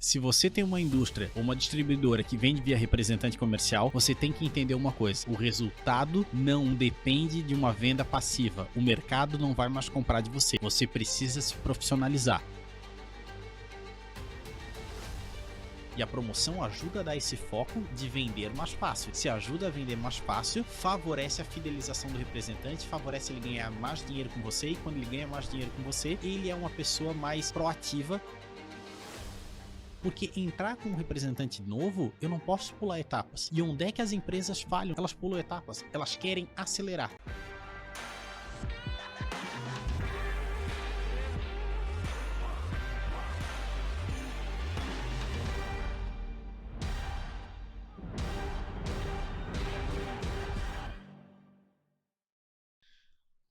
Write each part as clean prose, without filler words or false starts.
Se você tem uma indústria ou uma distribuidora que vende via representante comercial, você tem que entender uma coisa: o resultado não depende de uma venda passiva. O mercado não vai mais comprar de você. Você precisa se profissionalizar. E a promoção ajuda a dar esse foco de vender mais fácil. Se ajuda a vender mais fácil, favorece a fidelização do representante, favorece ele ganhar mais dinheiro com você, e quando ele ganha mais dinheiro com você, ele é uma pessoa mais proativa. Porque entrar com um representante novo, eu não posso pular etapas. E onde é que as empresas falham? Elas pulam etapas. Elas querem acelerar.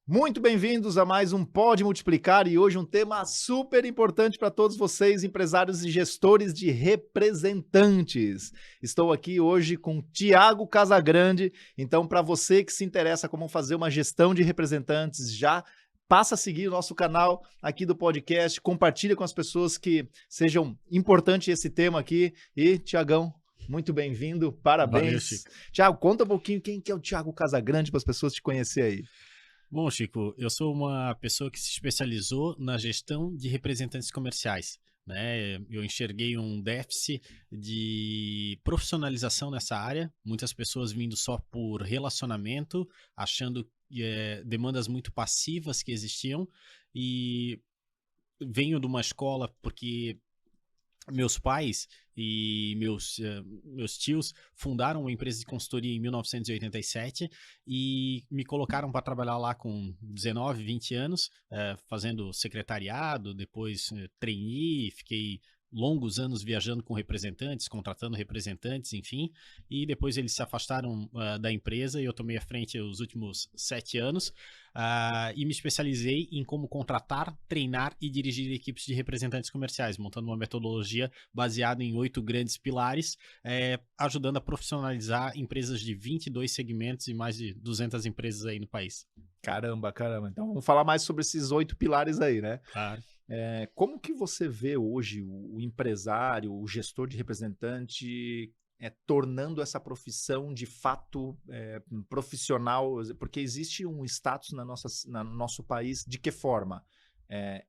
Muito bem-vindos a mais um Pode Multiplicar e hoje um tema super importante para todos vocês, empresários e gestores de representantes. Estou aqui hoje com Thiago Casagrande, então para você que se interessa como fazer uma gestão de representantes, já passa a seguir o nosso canal aqui do podcast, compartilha com as pessoas que sejam importante esse tema aqui e Thiagão, muito bem-vindo, parabéns. Valeu, Chico. Thiago, conta um pouquinho quem que é o Thiago Casagrande para as pessoas te conhecer aí. Bom, Chico, eu sou uma pessoa que se especializou na gestão de representantes comerciais, né? Eu enxerguei um déficit de profissionalização nessa área, muitas pessoas vindo só por relacionamento, achando demandas muito passivas que existiam, e venho de uma escola porque meus pais e meus tios fundaram uma empresa de consultoria em 1987 e me colocaram para trabalhar lá com 19, 20 anos, fazendo secretariado, depois trainee, fiquei longos anos viajando com representantes, contratando representantes, enfim, e depois eles se afastaram da empresa e eu tomei a frente os últimos 7 anos e me especializei em como contratar, treinar e dirigir equipes de representantes comerciais, montando uma metodologia baseada em 8 grandes pilares, ajudando a profissionalizar empresas de 22 segmentos e mais de 200 empresas aí no país. Caramba. Então vamos falar mais sobre esses 8 pilares aí, né? Claro. Como que você vê hoje o empresário, o gestor de representante tornando essa profissão de fato profissional? Porque existe um status no nosso país, de que forma?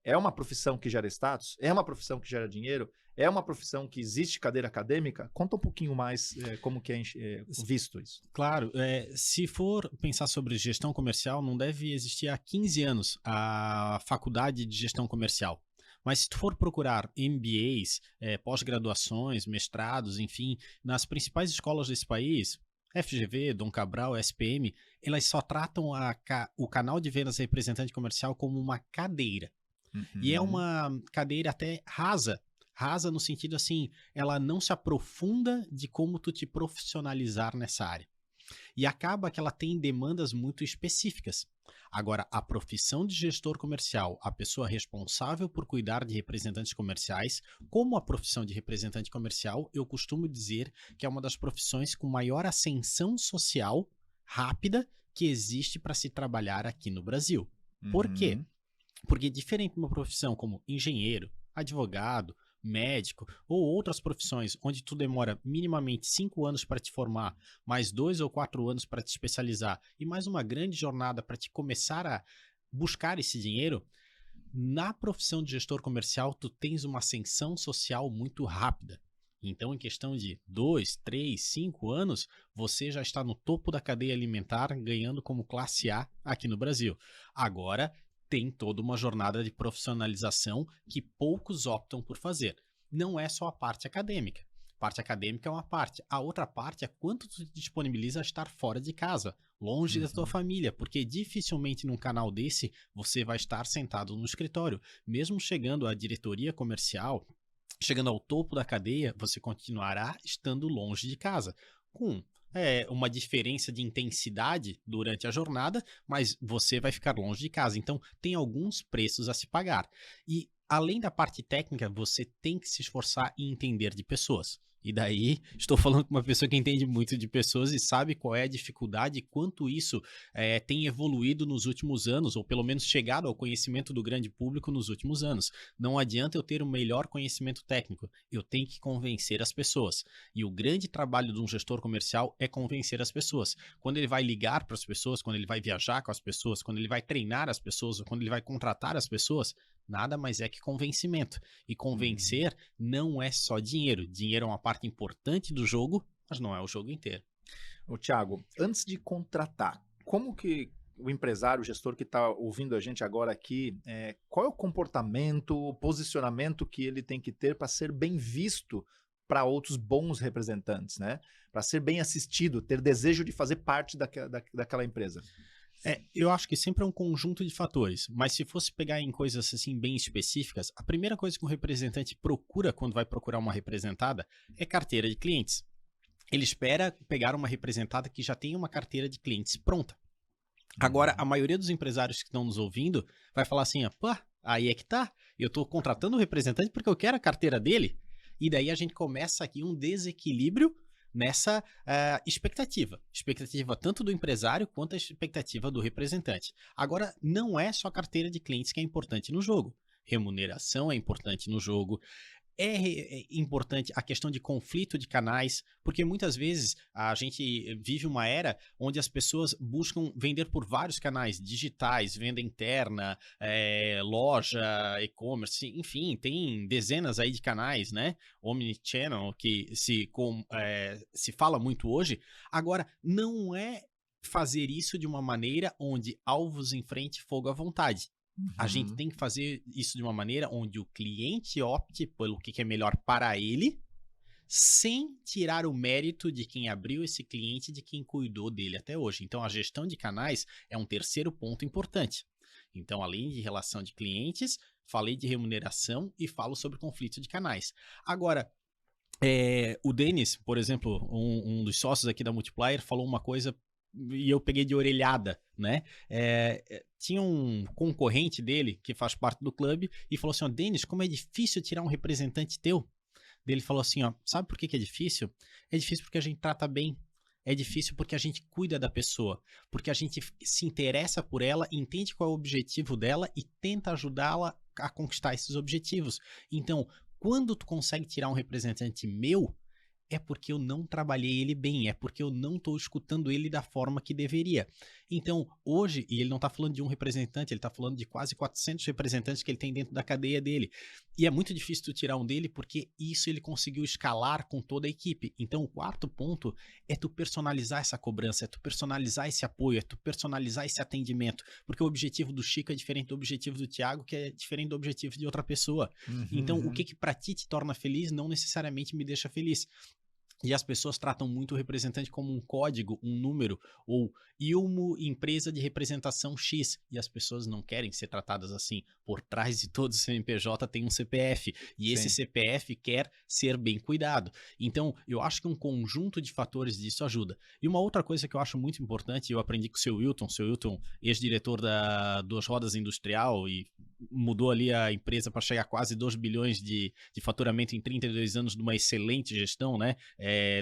É uma profissão que gera status? É uma profissão que gera dinheiro? É uma profissão que existe cadeira acadêmica? Conta um pouquinho mais como que é visto isso. Claro, se for pensar sobre gestão comercial, não deve existir há 15 anos a faculdade de gestão comercial. Mas se tu for procurar MBAs, pós-graduações, mestrados, enfim, nas principais escolas desse país, FGV, Dom Cabral, SPM, elas só tratam o canal de vendas representante comercial como uma cadeira. Uhum. E é uma cadeira até rasa no sentido assim, ela não se aprofunda de como tu te profissionalizar nessa área. E acaba que ela tem demandas muito específicas. Agora, a profissão de gestor comercial, a pessoa responsável por cuidar de representantes comerciais, como a profissão de representante comercial, eu costumo dizer que é uma das profissões com maior ascensão social rápida que existe para se trabalhar aqui no Brasil. Por quê? Porque diferente de uma profissão como engenheiro, advogado, médico ou outras profissões onde tu demora minimamente 5 anos para te formar, mais 2 ou 4 anos para te especializar e mais uma grande jornada para te começar a buscar esse dinheiro, na profissão de gestor comercial tu tens uma ascensão social muito rápida. Então, em questão de 2, 3, 5 anos, você já está no topo da cadeia alimentar, ganhando como classe A aqui no Brasil. Agora, tem toda uma jornada de profissionalização que poucos optam por fazer. Não é só a parte acadêmica. A parte acadêmica é uma parte. A outra parte é quanto tu te disponibiliza a estar fora de casa, longe da tua família, porque dificilmente num canal desse você vai estar sentado no escritório. Mesmo chegando à diretoria comercial, chegando ao topo da cadeia, você continuará estando longe de casa, com uma diferença de intensidade durante a jornada, mas você vai ficar longe de casa. Então, tem alguns preços a se pagar. E, além da parte técnica, você tem que se esforçar em entender de pessoas. E daí, estou falando com uma pessoa que entende muito de pessoas e sabe qual é a dificuldade e quanto isso tem evoluído nos últimos anos, ou pelo menos chegado ao conhecimento do grande público nos últimos anos. Não adianta eu ter o melhor conhecimento técnico, eu tenho que convencer as pessoas. E o grande trabalho de um gestor comercial é convencer as pessoas. Quando ele vai ligar para as pessoas, quando ele vai viajar com as pessoas, quando ele vai treinar as pessoas, ou quando ele vai contratar as pessoas, nada mais é que convencimento. E convencer não é só dinheiro. Dinheiro é uma parte importante do jogo, mas não é o jogo inteiro. Ô, Thiago, antes de contratar, como que o empresário, o gestor que está ouvindo a gente agora aqui, qual é o comportamento, o posicionamento que ele tem que ter para ser bem visto para outros bons representantes, né? Para ser bem assistido, ter desejo de fazer parte daquela empresa? Eu acho que sempre é um conjunto de fatores, mas se fosse pegar em coisas assim bem específicas, a primeira coisa que um representante procura quando vai procurar uma representada é carteira de clientes. Ele espera pegar uma representada que já tem uma carteira de clientes pronta. Agora, a maioria dos empresários que estão nos ouvindo vai falar assim, pô, aí é que tá, eu estou contratando um representante porque eu quero a carteira dele. E daí a gente começa aqui um desequilíbrio nessa expectativa. Expectativa tanto do empresário quanto a expectativa do representante. Agora, não é só carteira de clientes que é importante no jogo. Remuneração é importante no jogo. É importante a questão de conflito de canais, porque muitas vezes a gente vive uma era onde as pessoas buscam vender por vários canais digitais, venda interna, loja, e-commerce, enfim, tem dezenas aí de canais, né? Omnichannel, que se fala muito hoje. Agora, não é fazer isso de uma maneira onde alvos em frente, fogo à vontade. A gente tem que fazer isso de uma maneira onde o cliente opte pelo que é melhor para ele, sem tirar o mérito de quem abriu esse cliente, de quem cuidou dele até hoje. Então, a gestão de canais é um terceiro ponto importante. Então, além de relação de clientes, falei de remuneração e falo sobre conflito de canais. Agora, o Denis, por exemplo, um dos sócios aqui da Multiplier, falou uma coisa e eu peguei de orelhada, né? Tinha um concorrente dele que faz parte do clube e falou assim, Denis, como é difícil tirar um representante teu. Ele falou assim, sabe por que é difícil? É difícil porque a gente trata bem. É difícil porque a gente cuida da pessoa, porque a gente se interessa por ela, entende qual é o objetivo dela e tenta ajudá-la a conquistar esses objetivos. Então, quando tu consegue tirar um representante meu, é porque eu não trabalhei ele bem, é porque eu não estou escutando ele da forma que deveria. Então, hoje, e ele não está falando de um representante, ele está falando de quase 400 representantes que ele tem dentro da cadeia dele. E é muito difícil tu tirar um dele porque isso ele conseguiu escalar com toda a equipe. Então, o quarto ponto é tu personalizar essa cobrança, é tu personalizar esse apoio, é tu personalizar esse atendimento. Porque o objetivo do Chico é diferente do objetivo do Thiago, que é diferente do objetivo de outra pessoa. Então, o que para ti te torna feliz não necessariamente me deixa feliz. E as pessoas tratam muito o representante como um código, um número, ou Ilmo, empresa de representação X. E as pessoas não querem ser tratadas assim. Por trás de todo CNPJ tem um CPF. E esse CPF quer ser bem cuidado. Então, eu acho que um conjunto de fatores disso ajuda. E uma outra coisa que eu acho muito importante, eu aprendi com o seu Wilton, ex-diretor dos Rodas Industrial, e mudou ali a empresa para chegar a quase 2 bilhões de faturamento em 32 anos de uma excelente gestão, né?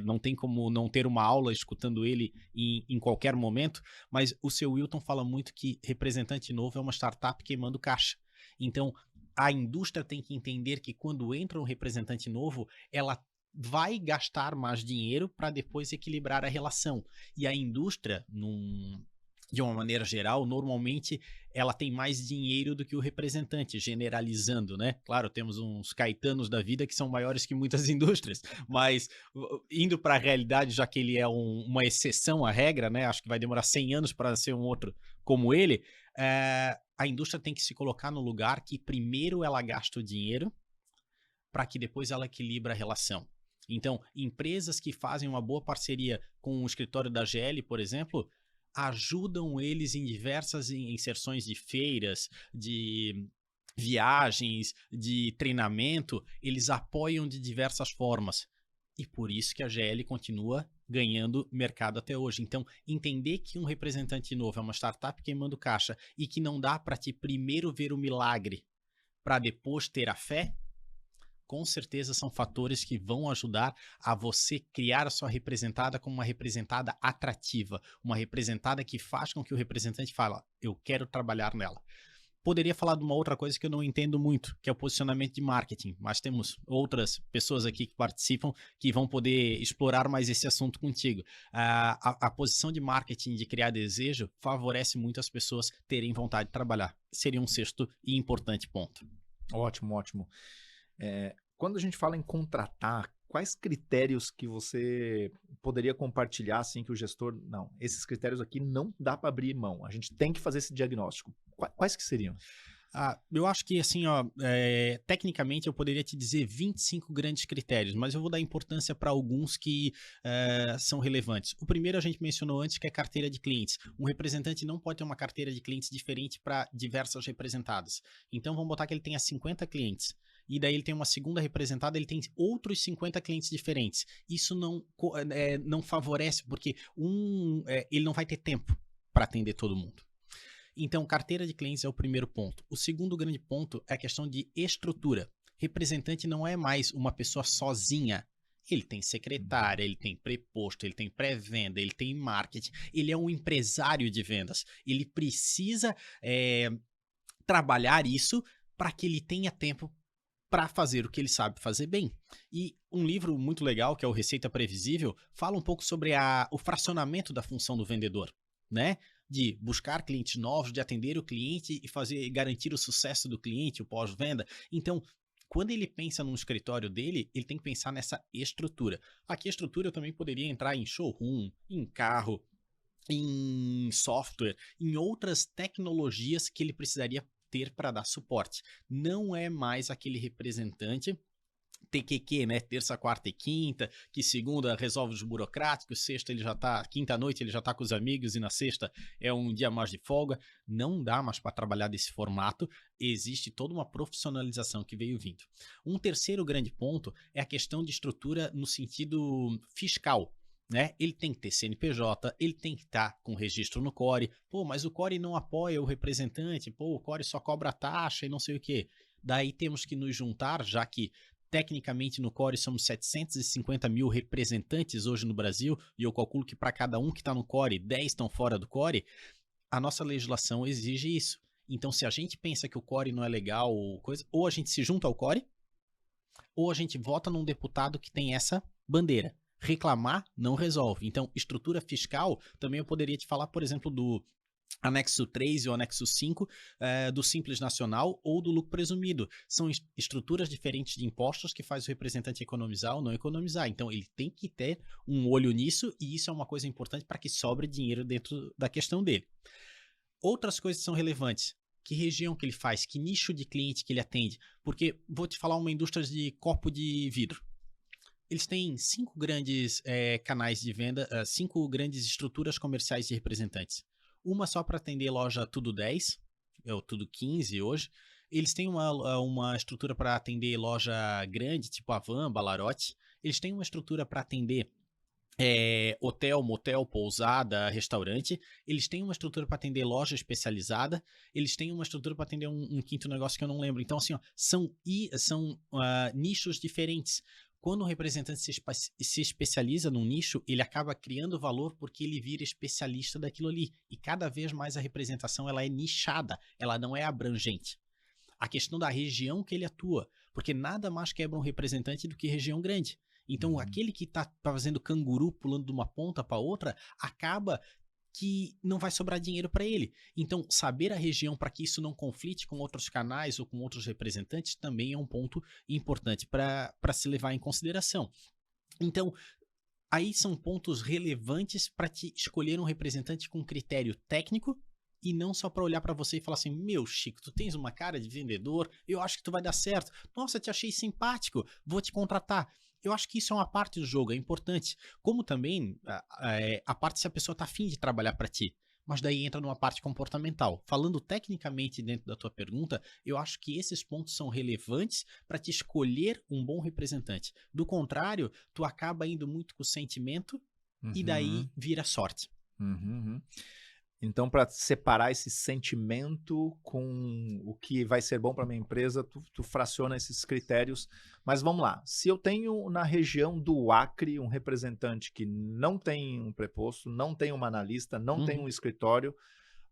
Não tem como não ter uma aula escutando ele em qualquer momento, mas o seu Wilton fala muito que representante novo é uma startup queimando caixa. Então, a indústria tem que entender que quando entra um representante novo, ela vai gastar mais dinheiro para depois equilibrar a relação. E a indústria, de uma maneira geral, normalmente ela tem mais dinheiro do que o representante, generalizando, né? Claro, temos uns Caetanos da vida que são maiores que muitas indústrias, mas indo para a realidade, já que ele é uma exceção à regra, né? Acho que vai demorar 100 anos para ser um outro como ele. A indústria tem que se colocar no lugar que primeiro ela gasta o dinheiro para que depois ela equilibra a relação. Então, empresas que fazem uma boa parceria com o escritório da GL, por exemplo, ajudam eles em diversas inserções de feiras, de viagens, de treinamento, eles apoiam de diversas formas. E por isso que a GL continua ganhando mercado até hoje. Então, entender que um representante novo é uma startup queimando caixa e que não dá para te primeiro ver o milagre para depois ter a fé, com certeza são fatores que vão ajudar a você criar a sua representada como uma representada atrativa, uma representada que faz com que o representante fale, eu quero trabalhar nela. Poderia falar de uma outra coisa que eu não entendo muito, que é o posicionamento de marketing, mas temos outras pessoas aqui que participam que vão poder explorar mais esse assunto contigo. A posição de marketing de criar desejo favorece muito as pessoas terem vontade de trabalhar. Seria um sexto e importante ponto. Ótimo, ótimo. Quando a gente fala em contratar, quais critérios que você poderia compartilhar, assim, que o gestor, não, esses critérios aqui não dá para abrir mão, a gente tem que fazer esse diagnóstico. Quais que seriam? Eu acho que, assim, tecnicamente eu poderia te dizer 25 grandes critérios, mas eu vou dar importância para alguns que são relevantes. O primeiro a gente mencionou antes, que é carteira de clientes. Um representante não pode ter uma carteira de clientes diferente para diversas representadas. Então, vamos botar que ele tenha 50 clientes. E daí ele tem uma segunda representada, ele tem outros 50 clientes diferentes. Isso não favorece, porque ele não vai ter tempo para atender todo mundo. Então, carteira de clientes é o primeiro ponto. O segundo grande ponto é a questão de estrutura. Representante não é mais uma pessoa sozinha. Ele tem secretária, ele tem preposto, ele tem pré-venda, ele tem marketing. Ele é um empresário de vendas. Ele precisa trabalhar isso para que ele tenha tempo para fazer o que ele sabe fazer bem. E um livro muito legal, que é o Receita Previsível, fala um pouco sobre o fracionamento da função do vendedor, né? De buscar clientes novos, de atender o cliente e garantir o sucesso do cliente, o pós-venda. Então, quando ele pensa num escritório dele, ele tem que pensar nessa estrutura. Aqui a estrutura eu também poderia entrar em showroom, em carro, em software, em outras tecnologias que ele precisaria ter para dar suporte. Não é mais aquele representante TQQ, né? Terça, quarta e quinta, que segunda resolve os burocráticos, sexta ele já tá, quinta-noite ele já tá com os amigos e na sexta é um dia mais de folga. Não dá mais para trabalhar desse formato, existe toda uma profissionalização que veio vindo. Um terceiro grande ponto é a questão de estrutura no sentido fiscal. Né? Ele tem que ter CNPJ, ele tem que estar com registro no Core. Pô, mas o Core não apoia o representante, pô, o Core só cobra taxa e não sei o quê. Daí temos que nos juntar, já que tecnicamente no Core somos 750 mil representantes hoje no Brasil, e eu calculo que para cada um que está no Core, 10 estão fora do Core. A nossa legislação exige isso. Então, se a gente pensa que o Core não é legal, ou a gente se junta ao Core, ou a gente vota num deputado que tem essa bandeira. Reclamar não resolve. Então, estrutura fiscal, também eu poderia te falar, por exemplo, do anexo 3 e o anexo 5 do Simples Nacional ou do lucro presumido. São estruturas diferentes de impostos que faz o representante economizar ou não economizar. Então, ele tem que ter um olho nisso, e isso é uma coisa importante para que sobre dinheiro dentro da questão dele. Outras coisas são relevantes. Que região que ele faz? Que nicho de cliente que ele atende? Porque, vou te falar uma indústria de copo de vidro. Eles têm 5 grandes canais de venda, 5 grandes estruturas comerciais de representantes. Uma só para atender loja Tudo 10, ou Tudo 15 hoje. Eles têm uma estrutura para atender loja grande, tipo Havan, Ballarote. Eles têm uma estrutura para atender hotel, motel, pousada, restaurante. Eles têm uma estrutura para atender loja especializada. Eles têm uma estrutura para atender um quinto negócio que eu não lembro. Então, assim, ó, são nichos diferentes. Quando um representante se especializa num nicho, ele acaba criando valor porque ele vira especialista daquilo ali. E cada vez mais a representação ela é nichada, ela não é abrangente. A questão da região que ele atua, porque nada mais quebra um representante do que região grande. Então, aquele que está fazendo canguru pulando de uma ponta para outra, acaba que não vai sobrar dinheiro para ele. Então, saber a região para que isso não conflite com outros canais ou com outros representantes também é um ponto importante para se levar em consideração. Então, aí são pontos relevantes para te escolher um representante com critério técnico e não só para olhar para você e falar assim, meu Chico, tu tens uma cara de vendedor, eu acho que tu vai dar certo. Nossa, te achei simpático, vou te contratar. Eu acho que isso é uma parte do jogo, é importante. Como também a parte se a pessoa está afim de trabalhar para ti. Mas daí entra numa parte comportamental. Falando tecnicamente dentro da tua pergunta, eu acho que esses pontos são relevantes para te escolher um bom representante. Do contrário, tu acaba indo muito com o sentimento e daí vira sorte. Então, para separar esse sentimento com o que vai ser bom para minha empresa, tu fraciona esses critérios. Mas vamos lá. Se eu tenho na região do Acre um representante que não tem um preposto, não tem uma analista, não tem um escritório,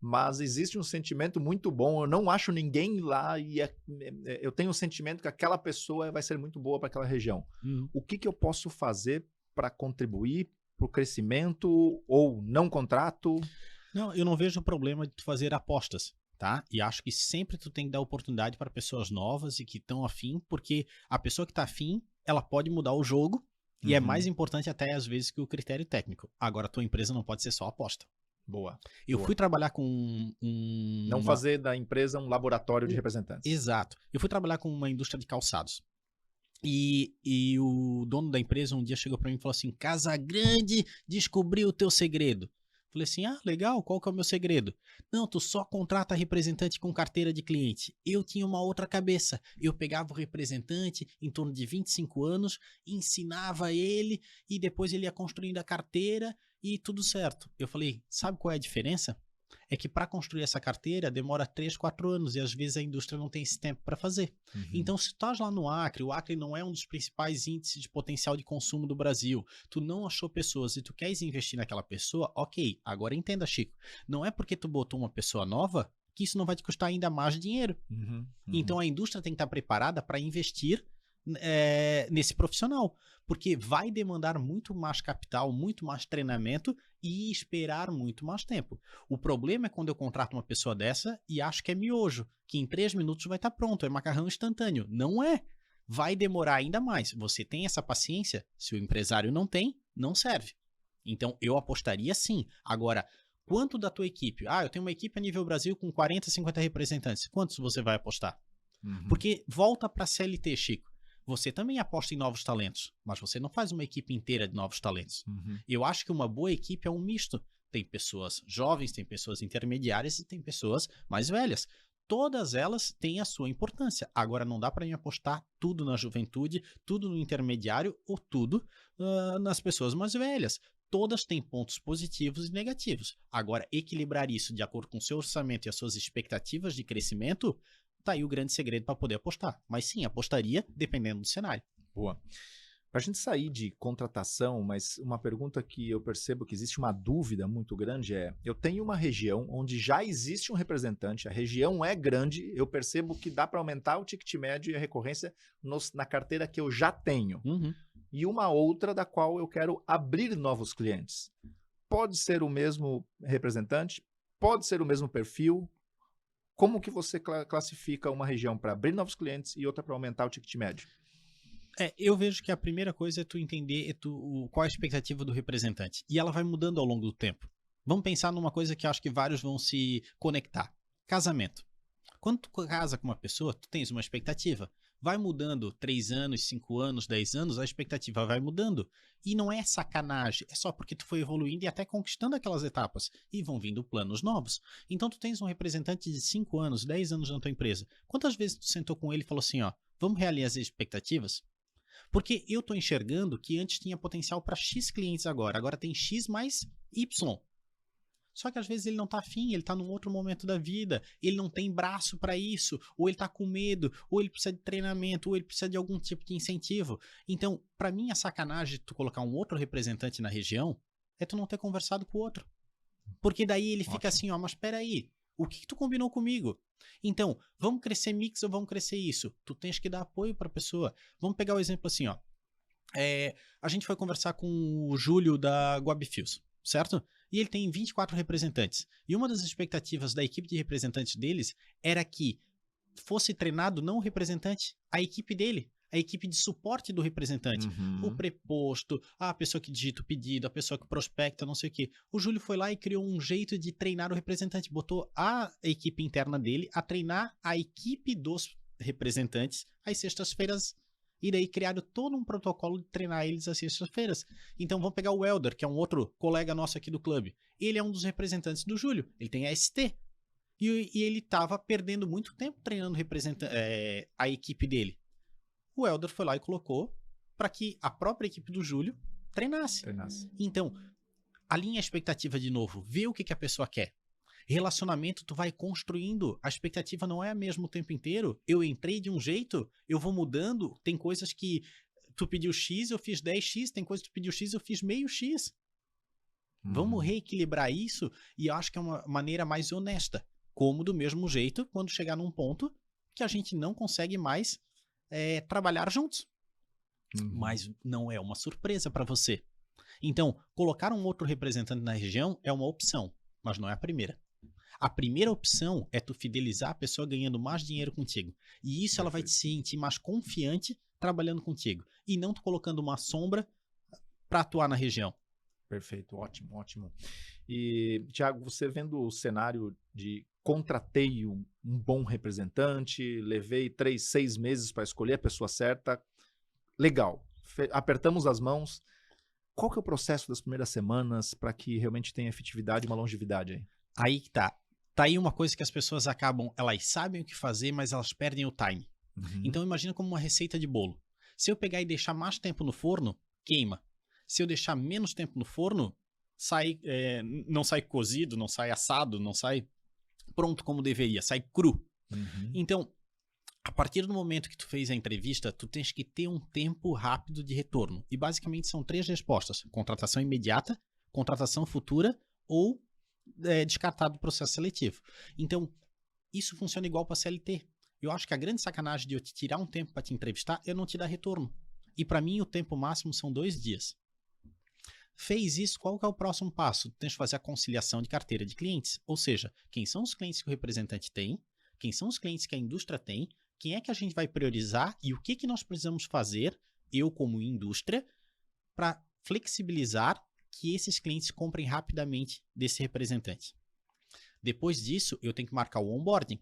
mas existe um sentimento muito bom. Eu não acho ninguém lá e eu tenho um sentimento que aquela pessoa vai ser muito boa para aquela região. O que eu posso fazer para contribuir para o crescimento ou não contrato? Não, eu não vejo problema de tu fazer apostas, tá? E acho que sempre tu tem que dar oportunidade para pessoas novas e que estão afim, porque a pessoa que está afim, ela pode mudar o jogo e é mais importante até às vezes que o critério técnico. Agora, a tua empresa não pode ser só aposta. Boa. Eu Boa. fui trabalhar com Não fazer da empresa um laboratório de representantes. Exato. Eu fui trabalhar com uma indústria de calçados. E o dono da empresa um dia chegou para mim e falou assim: Casa Grande descobriu o teu segredo. Falei assim: ah, legal, qual que é o meu segredo? Não, tu só contrata representante com carteira de cliente. Eu tinha uma outra cabeça. Eu pegava o representante em torno de 25 anos, ensinava ele e depois ele ia construindo a carteira e tudo certo. Eu falei: sabe qual é a diferença? É que para construir essa carteira demora 3, 4 anos e às vezes a indústria não tem esse tempo para fazer. Então, se tu estás lá no Acre, o Acre não é um dos principais índices de potencial de consumo do Brasil, tu não achou pessoas e tu queres investir naquela pessoa, ok, agora entenda, Chico, não é porque tu botou uma pessoa nova que isso não vai te custar ainda mais dinheiro. Então, a indústria tem que estar preparada para investir nesse profissional, porque vai demandar muito mais capital, muito mais treinamento e esperar muito mais tempo. O problema é quando eu contrato uma pessoa dessa e acho que é miojo, que em 3 minutos vai estar pronto, é macarrão instantâneo. Não é. Vai demorar ainda mais. Você tem essa paciência? Se o empresário não tem, não serve. Então, eu apostaria sim. Agora, quanto da tua equipe? Ah, eu tenho uma equipe a nível Brasil com 40, 50 representantes. Quantos você vai apostar? Porque volta para a CLT, Chico. Você também aposta em novos talentos, mas você não faz uma equipe inteira de novos talentos. Eu acho que uma boa equipe é um misto. Tem pessoas jovens, tem pessoas intermediárias e tem pessoas mais velhas. Todas elas têm a sua importância. Agora, não dá para mim apostar tudo na juventude, tudo no intermediário ou tudo nas pessoas mais velhas. Todas têm pontos positivos e negativos. Agora, equilibrar isso de acordo com o seu orçamento e as suas expectativas de crescimento, tá aí o grande segredo para poder apostar. Mas sim, apostaria dependendo do cenário. Boa. Para a gente sair de contratação, mas uma pergunta que eu percebo que existe uma dúvida muito grande é: eu tenho uma região onde já existe um representante, a região é grande, eu percebo que dá para aumentar o ticket médio e a recorrência na carteira que eu já tenho. E uma outra da qual eu quero abrir novos clientes. Pode ser o mesmo representante, pode ser o mesmo perfil. Como que você classifica uma região para abrir novos clientes e outra para aumentar o ticket médio? Eu vejo que a primeira coisa é tu entender qual é a expectativa do representante. E ela vai mudando ao longo do tempo. Vamos pensar numa coisa que eu acho que vários vão se conectar. Casamento. Quando tu casa com uma pessoa, tu tens uma expectativa. Vai mudando 3 anos, 5 anos, 10 anos, a expectativa vai mudando. E não é sacanagem, é só porque tu foi evoluindo e até conquistando aquelas etapas. E vão vindo planos novos. Então tu tens um representante de 5 anos, 10 anos na tua empresa. Quantas vezes tu sentou com ele e falou assim, ó, vamos realizar as expectativas? Porque eu tô enxergando que antes tinha potencial para X clientes agora tem X mais Y. Só que às vezes ele não tá afim, ele tá num outro momento da vida, ele não tem braço para isso, ou ele tá com medo, ou ele precisa de treinamento, ou ele precisa de algum tipo de incentivo. Então, para mim, a sacanagem de tu colocar um outro representante na região é tu não ter conversado com o outro. Porque daí ele fica assim, ó, mas espera aí, o que tu combinou comigo? Então, vamos crescer mix ou vamos crescer isso? Tu tens que dar apoio para a pessoa. Vamos pegar o exemplo assim, ó. A gente foi conversar com o Júlio da Guabifios, certo? E ele tem 24 representantes. E uma das expectativas da equipe de representantes deles era que fosse treinado não o representante, a equipe dele, a equipe de suporte do representante. O preposto, a pessoa que digita o pedido, a pessoa que prospecta, não sei o quê. O Júlio foi lá e criou um jeito de treinar o representante. Botou a equipe interna dele a treinar a equipe dos representantes às sextas-feiras. E daí criaram todo um protocolo de treinar eles às sextas-feiras. Então vamos pegar o Elder, que é um outro colega nosso aqui do clube. Ele é um dos representantes do Júlio. Ele tem a ST. E ele estava perdendo muito tempo treinando a equipe dele. O Elder foi lá e colocou para que a própria equipe do Júlio treinasse. Então, alinha a expectativa de novo. Vê o que a pessoa quer. Relacionamento, tu vai construindo, a expectativa não é a mesma o tempo inteiro. Eu entrei de um jeito, eu vou mudando, tem coisas que tu pediu X, eu fiz 10x, tem coisas que tu pediu X, eu fiz meio X. Vamos reequilibrar isso e eu acho que é uma maneira mais honesta. Como do mesmo jeito, quando chegar num ponto que a gente não consegue mais trabalhar juntos. Mas não é uma surpresa para você. Então, colocar um outro representante na região é uma opção, mas não é a primeira. A primeira opção é tu fidelizar a pessoa ganhando mais dinheiro contigo. E isso ela vai te sentir mais confiante trabalhando contigo. E não tu colocando uma sombra para atuar na região. Perfeito, ótimo, ótimo. E, Thiago, você vendo o cenário de contratei um bom representante, levei 3, 6 meses para escolher a pessoa certa, legal, apertamos as mãos. Qual que é o processo das primeiras semanas para que realmente tenha efetividade e uma longevidade aí? Aí que tá. Tá aí uma coisa que as pessoas acabam, elas sabem o que fazer, mas elas perdem o time. Então imagina como uma receita de bolo. Se eu pegar e deixar mais tempo no forno, queima. Se eu deixar menos tempo no forno, não sai cozido, não sai assado, não sai pronto como deveria, sai cru. Então, a partir do momento que tu fez a entrevista, tu tens que ter um tempo rápido de retorno. E basicamente são 3 respostas. Contratação imediata, contratação futura ou descartado do processo seletivo. Então, isso funciona igual para CLT. Eu acho que a grande sacanagem de eu te tirar um tempo para te entrevistar é eu não te dar retorno. E para mim o tempo máximo são 2 dias. Fez isso, qual que é o próximo passo? Tu tens que fazer a conciliação de carteira de clientes. Ou seja, quem são os clientes que o representante tem, quem são os clientes que a indústria tem, quem é que a gente vai priorizar e o que, que nós precisamos fazer, eu como indústria, para flexibilizar que esses clientes comprem rapidamente desse representante. Depois disso, eu tenho que marcar o onboarding.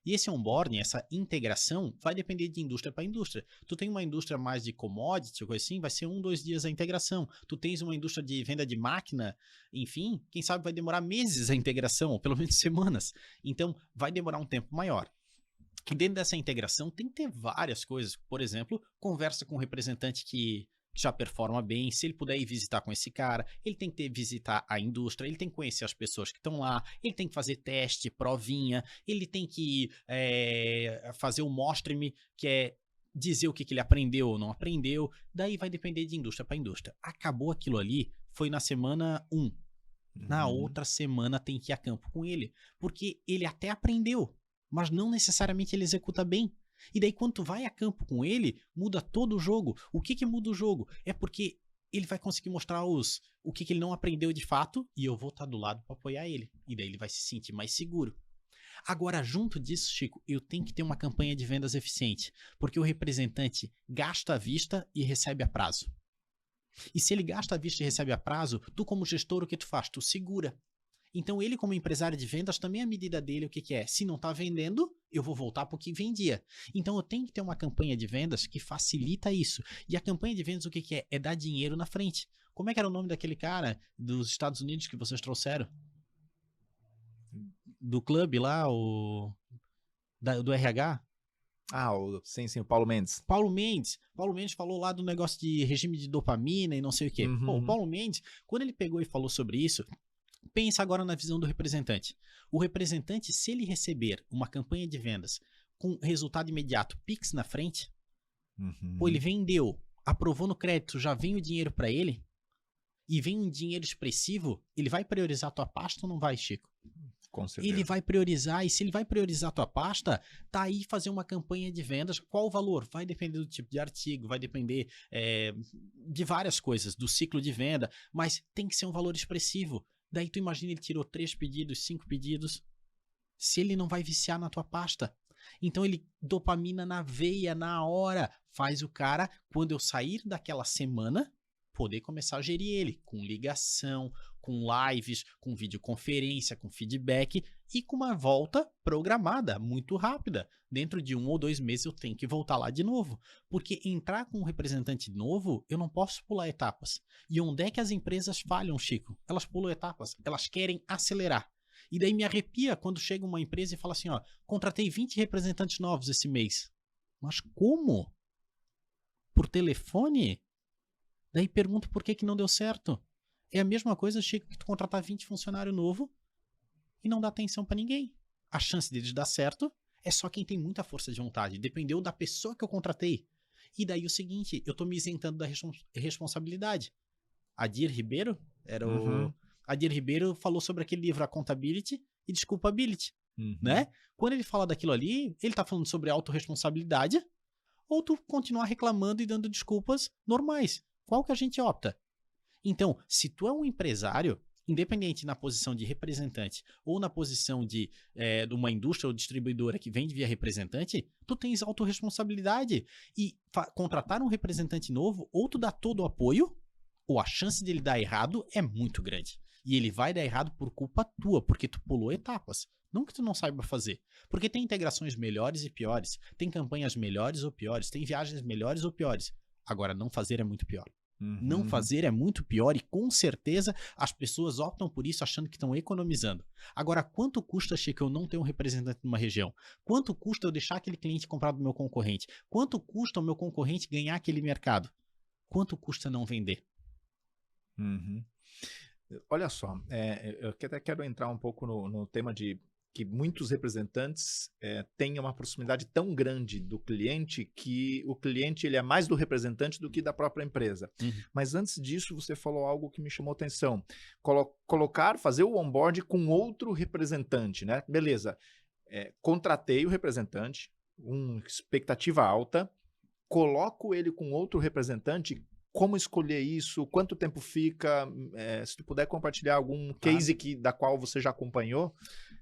E esse onboarding, essa integração, vai depender de indústria para indústria. Tu tem uma indústria mais de commodity, coisa assim, vai ser 1, 2 dias a integração. Tu tens uma indústria de venda de máquina, enfim, quem sabe vai demorar meses a integração, ou pelo menos semanas. Então, vai demorar um tempo maior. E dentro dessa integração tem que ter várias coisas. Por exemplo, conversa com um representante que já performa bem, se ele puder ir visitar com esse cara, ele tem que visitar a indústria, ele tem que conhecer as pessoas que estão lá, ele tem que fazer teste, provinha, ele tem que fazer o mostre-me, que é dizer o que ele aprendeu ou não aprendeu, daí vai depender de indústria para indústria. Acabou aquilo ali, foi na semana 1. Na outra semana tem que ir a campo com ele, porque ele até aprendeu, mas não necessariamente ele executa bem. E daí quando tu vai a campo com ele, muda todo o jogo. O que muda o jogo? É porque ele vai conseguir mostrar o que ele não aprendeu de fato e eu vou estar do lado para apoiar ele. E daí ele vai se sentir mais seguro. Agora, junto disso, Chico, eu tenho que ter uma campanha de vendas eficiente, porque o representante gasta à vista e recebe a prazo. E se ele gasta à vista e recebe a prazo, tu como gestor, o que tu faz? Tu segura. Então ele como empresário de vendas, também a medida dele o que é? Se não está vendendo, eu vou voltar para o que vendia. Então eu tenho que ter uma campanha de vendas que facilita isso. E a campanha de vendas o que é? É dar dinheiro na frente. Como é que era o nome daquele cara dos Estados Unidos que vocês trouxeram? Do clube lá, do RH? Sim, o Paulo Mendes. Paulo Mendes falou lá do negócio de regime de dopamina e não sei o quê. Pô, o Paulo Mendes, quando ele pegou e falou sobre isso, pensa agora na visão do representante. O representante, se ele receber uma campanha de vendas com resultado imediato, Pix na frente, pô, ele vendeu, aprovou no crédito, já vem o dinheiro para ele, e vem um dinheiro expressivo, ele vai priorizar a tua pasta ou não vai, Chico? Com certeza. Ele vai priorizar, e se ele vai priorizar a tua pasta, tá aí fazer uma campanha de vendas. Qual o valor? Vai depender do tipo de artigo, vai depender de várias coisas, do ciclo de venda, mas tem que ser um valor expressivo. Daí tu imagina, ele tirou 3 pedidos, 5 pedidos, se ele não vai viciar na tua pasta. Então ele dopamina na veia, na hora, faz o cara, quando eu sair daquela semana, poder começar a gerir ele, com ligação, com lives, com videoconferência, com feedback e com uma volta programada, muito rápida. Dentro de 1 ou 2 meses eu tenho que voltar lá de novo, porque entrar com um representante novo, eu não posso pular etapas. E onde é que as empresas falham, Chico? Elas pulam etapas, elas querem acelerar. E daí me arrepia quando chega uma empresa e fala assim, ó, contratei 20 representantes novos esse mês. Mas como? Por telefone? Daí pergunto por que não deu certo. É a mesma coisa, Chico, que tu contratar 20 funcionários novos e não dá atenção para ninguém. A chance deles dar certo é só quem tem muita força de vontade. Dependeu da pessoa que eu contratei. E daí o seguinte, eu tô me isentando da responsabilidade. Adir Ribeiro Adir Ribeiro falou sobre aquele livro Accountability e Desculpability, né? Quando ele fala daquilo ali, ele tá falando sobre autorresponsabilidade ou tu continuar reclamando e dando desculpas normais. Qual que a gente opta? Então, se tu é um empresário, independente na posição de representante ou na posição de uma indústria ou distribuidora que vende via representante, tu tens autorresponsabilidade. E contratar um representante novo, ou tu dá todo o apoio, ou a chance dele dar errado é muito grande. E ele vai dar errado por culpa tua, porque tu pulou etapas. Não que tu não saiba fazer. Porque tem integrações melhores e piores, tem campanhas melhores ou piores, tem viagens melhores ou piores. Agora, não fazer é muito pior. Não fazer é muito pior e com certeza as pessoas optam por isso achando que estão economizando. Agora, quanto custa, Chico, eu não ter um representante numa região? Quanto custa eu deixar aquele cliente comprar do meu concorrente? Quanto custa o meu concorrente ganhar aquele mercado? Quanto custa não vender? Olha só, eu até quero entrar um pouco no tema de que muitos representantes têm uma proximidade tão grande do cliente que o cliente ele é mais do representante do que da própria empresa. Mas antes disso, você falou algo que me chamou atenção. Fazer o onboard com outro representante, né? Beleza, contratei o representante, uma expectativa alta, coloco ele com outro representante. Como escolher isso? Quanto tempo fica? Se tu puder compartilhar algum case da qual você já acompanhou,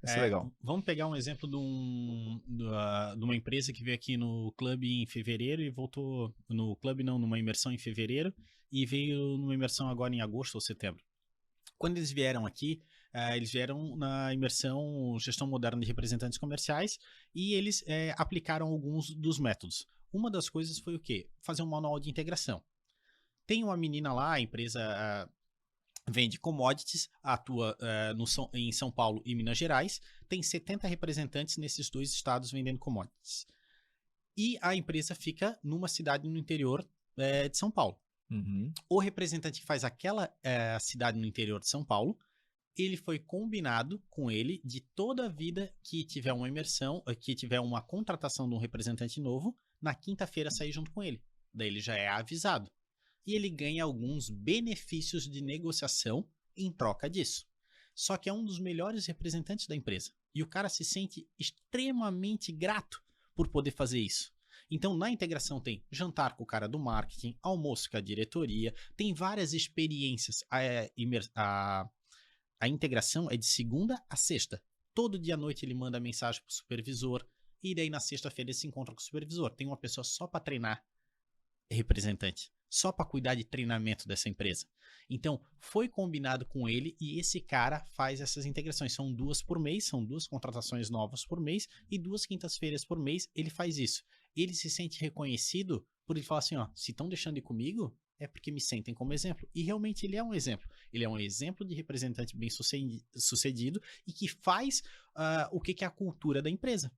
vai ser legal. Vamos pegar um exemplo de uma empresa que veio aqui no clube em fevereiro e voltou no clube não, numa imersão em fevereiro e veio numa imersão agora em agosto ou setembro. Quando eles vieram aqui, eles vieram na imersão Gestão Moderna de Representantes Comerciais e eles aplicaram alguns dos métodos. Uma das coisas foi o quê? Fazer um manual de integração. Tem uma menina lá, a empresa vende commodities, atua em São Paulo e Minas Gerais, tem 70 representantes nesses dois estados vendendo commodities. E a empresa fica numa cidade no interior de São Paulo. O representante que faz aquela cidade no interior de São Paulo, ele foi combinado com ele de toda a vida que tiver uma imersão, que tiver uma contratação de um representante novo, na quinta-feira sair junto com ele. Daí ele já é avisado. E ele ganha alguns benefícios de negociação em troca disso. Só que é um dos melhores representantes da empresa. E o cara se sente extremamente grato por poder fazer isso. Então, na integração tem jantar com o cara do marketing, almoço com a diretoria, tem várias experiências. A integração é de segunda a sexta. Todo dia à noite ele manda mensagem pro supervisor e daí na sexta-feira ele se encontra com o supervisor. Tem uma pessoa só para treinar representante. Só para cuidar de treinamento dessa empresa. Então, foi combinado com ele e esse cara faz essas integrações. São 2 por mês, são 2 contratações novas por mês e 2 quintas-feiras por mês ele faz isso. Ele se sente reconhecido por ele falar assim, ó, se estão deixando ir comigo, é porque me sentem como exemplo. E realmente ele é um exemplo. Ele é um exemplo de representante bem sucedido e que faz o que é a cultura da empresa.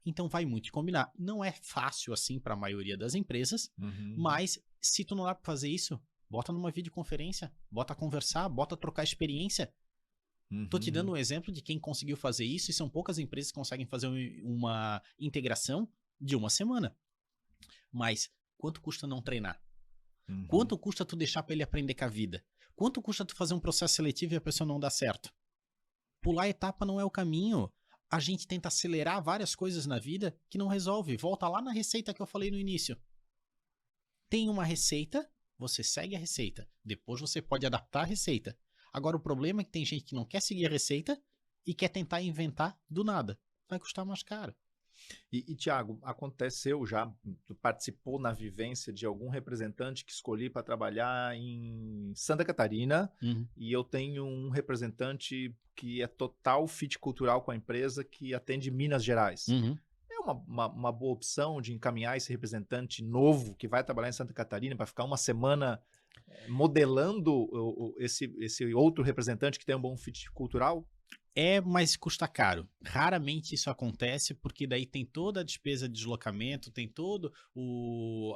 Então vai muito combinar. Não é fácil assim para a maioria das empresas, mas se tu não dá para fazer isso, bota numa videoconferência, bota a conversar, bota a trocar experiência. Tô te dando um exemplo de quem conseguiu fazer isso e são poucas empresas que conseguem fazer uma integração de uma semana. Mas quanto custa não treinar? Quanto custa tu deixar para ele aprender com a vida? Quanto custa tu fazer um processo seletivo e a pessoa não dá certo? Pular etapa não é o caminho. A gente tenta acelerar várias coisas na vida que não resolve. Volta lá na receita que eu falei no início. Tem uma receita, você segue a receita. Depois você pode adaptar a receita. Agora o problema é que tem gente que não quer seguir a receita e quer tentar inventar do nada. Vai custar mais caro. E Thiago, aconteceu já, tu participou na vivência de algum representante que escolhi para trabalhar em Santa Catarina e eu tenho um representante que é total fit cultural com a empresa que atende Minas Gerais. É uma boa opção de encaminhar esse representante novo que vai trabalhar em Santa Catarina para ficar uma semana modelando esse outro representante que tem um bom fit cultural? Mas custa caro. Raramente isso acontece, porque daí tem toda a despesa de deslocamento, tem toda